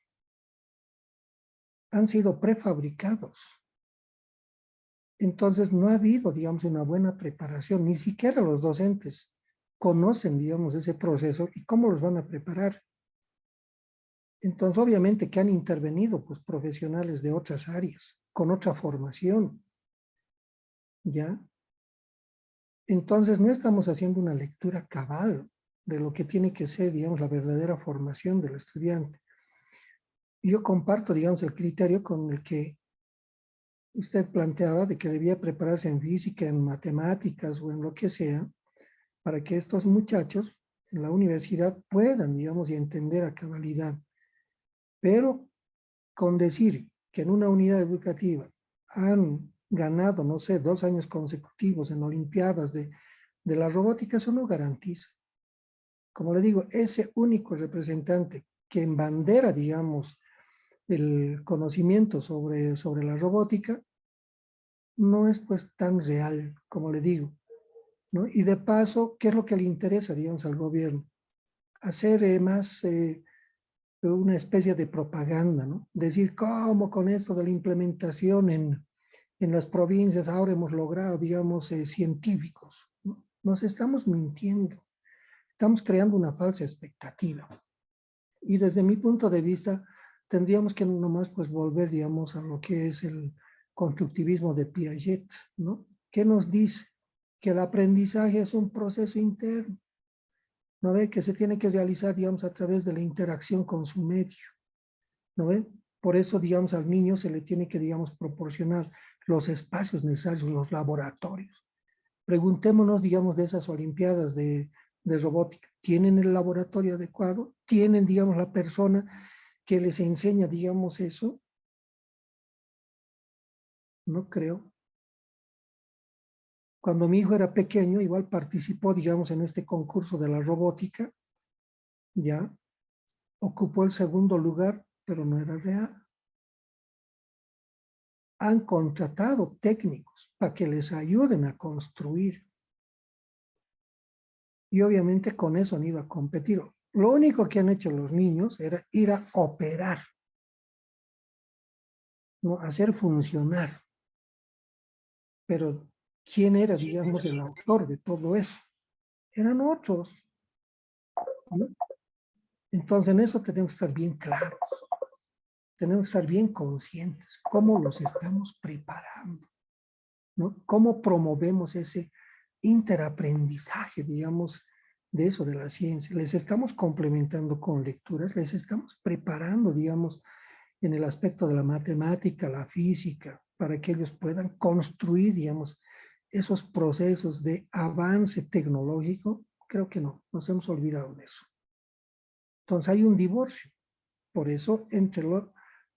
S1: han sido prefabricados. Entonces no ha habido, digamos, una buena preparación, ni siquiera los docentes conocen, digamos, ese proceso y cómo los van a preparar. Entonces, obviamente que han intervenido, pues, profesionales de otras áreas, con otra formación, ¿ya? Entonces, no estamos haciendo una lectura cabal de lo que tiene que ser, digamos, la verdadera formación del estudiante. Yo comparto, digamos, el criterio con el que usted planteaba de que debía prepararse en física, en matemáticas o en lo que sea, para que estos muchachos en la universidad puedan, digamos, y entender a cabalidad. Pero con decir que en una unidad educativa han ganado, no sé, 2 años consecutivos en olimpiadas de la robótica, eso no garantiza. Como le digo, ese único representante que embandera, digamos, el conocimiento sobre la robótica, no es pues tan real, como le digo, ¿no? Y de paso, ¿qué es lo que le interesa, digamos, al gobierno? Hacer más una especie de propaganda, ¿no? Decir cómo con esto de la implementación en las provincias ahora hemos logrado, digamos, científicos, ¿no? Nos estamos mintiendo, estamos creando una falsa expectativa. Y desde mi punto de vista, tendríamos que nomás pues volver, digamos, a lo que es el constructivismo de Piaget, ¿no? ¿Qué nos dice? Que el aprendizaje es un proceso interno, ¿no ve? Que se tiene que realizar, digamos, a través de la interacción con su medio, ¿no ve? Por eso, digamos, al niño se le tiene que, digamos, proporcionar los espacios necesarios, los laboratorios. Preguntémonos, digamos, de esas olimpiadas de robótica. ¿Tienen el laboratorio adecuado? ¿Tienen, digamos, la persona que les enseña, digamos, eso? No creo. Cuando mi hijo era pequeño, igual participó, digamos, en este concurso de la robótica, ya, ocupó el segundo lugar, pero no era real. Han contratado técnicos para que les ayuden a construir. Y obviamente con eso han ido a competir. Lo único que han hecho los niños era ir a operar, ¿no? Hacer funcionar. Pero ¿quién era, digamos, el autor de todo eso? Eran otros, ¿no? Entonces en eso tenemos que estar bien claros. Tenemos que estar bien conscientes. ¿Cómo los estamos preparando? ¿No? ¿Cómo promovemos ese interaprendizaje, digamos, de eso, de la ciencia? Les estamos complementando con lecturas, les estamos preparando, digamos, en el aspecto de la matemática, la física, para que ellos puedan construir, digamos, esos procesos de avance tecnológico. Creo que no, nos hemos olvidado de eso. Entonces hay un divorcio, por eso, entre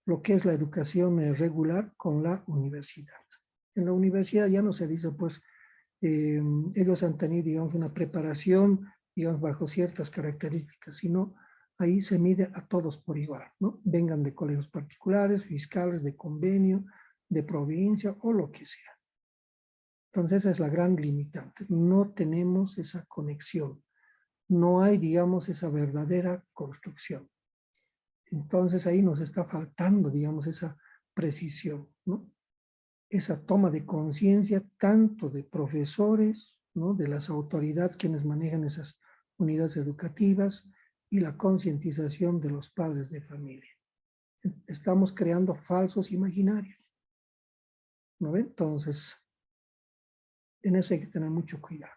S1: lo que es la educación regular con la universidad. En la universidad ya no se dice, pues, ellos han tenido, digamos, una preparación, digamos, bajo ciertas características, sino ahí se mide a todos por igual, ¿no? Vengan de colegios particulares, fiscales, de convenio, de provincia o lo que sea. Entonces esa es la gran limitante. No tenemos esa conexión. No hay, digamos, esa verdadera construcción. Entonces ahí nos está faltando, digamos, esa precisión, ¿no? Esa toma de conciencia tanto de profesores, ¿no? De las autoridades quienes manejan esas unidades educativas y la concientización de los padres de familia. Estamos creando falsos imaginarios, ¿no ven? Entonces, en eso hay que tener mucho cuidado.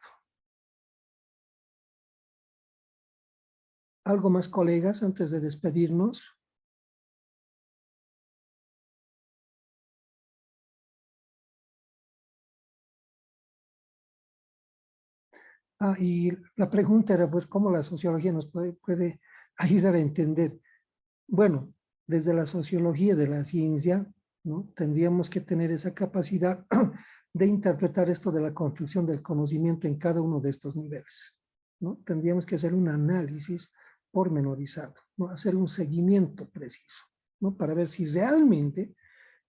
S1: ¿Algo más, colegas, antes de despedirnos? Y la pregunta era, pues, ¿cómo la sociología nos puede ayudar a entender? Bueno, desde la sociología de la ciencia, ¿no? Tendríamos que tener esa capacidad de interpretar esto de la construcción del conocimiento en cada uno de estos niveles, ¿no? Tendríamos que hacer un análisis pormenorizado, ¿no? Hacer un seguimiento preciso, ¿no? Para ver si realmente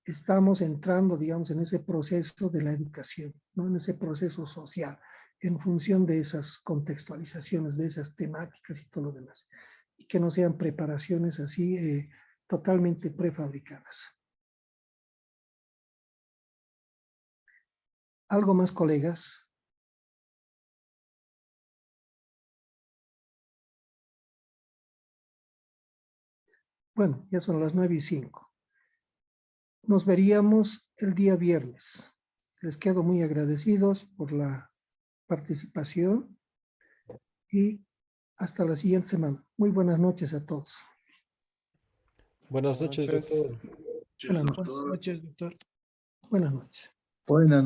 S1: estamos entrando, digamos, en ese proceso de la educación, ¿no? En ese proceso social, en función de esas contextualizaciones, de esas temáticas y todo lo demás. Y que no sean preparaciones así totalmente prefabricadas. ¿Algo más, colegas? Bueno, ya son las 9:05. Nos veríamos el día viernes. Les quedo muy agradecidos por la participación y hasta la siguiente semana. Muy buenas noches a todos.
S3: Buenas
S4: Buenas
S3: noches,
S4: noches.
S3: doctor.
S1: Buenas
S2: Cheers,
S1: noches.
S2: doctor.
S4: Noches, doctor.
S1: Buenas noches.
S2: Buenas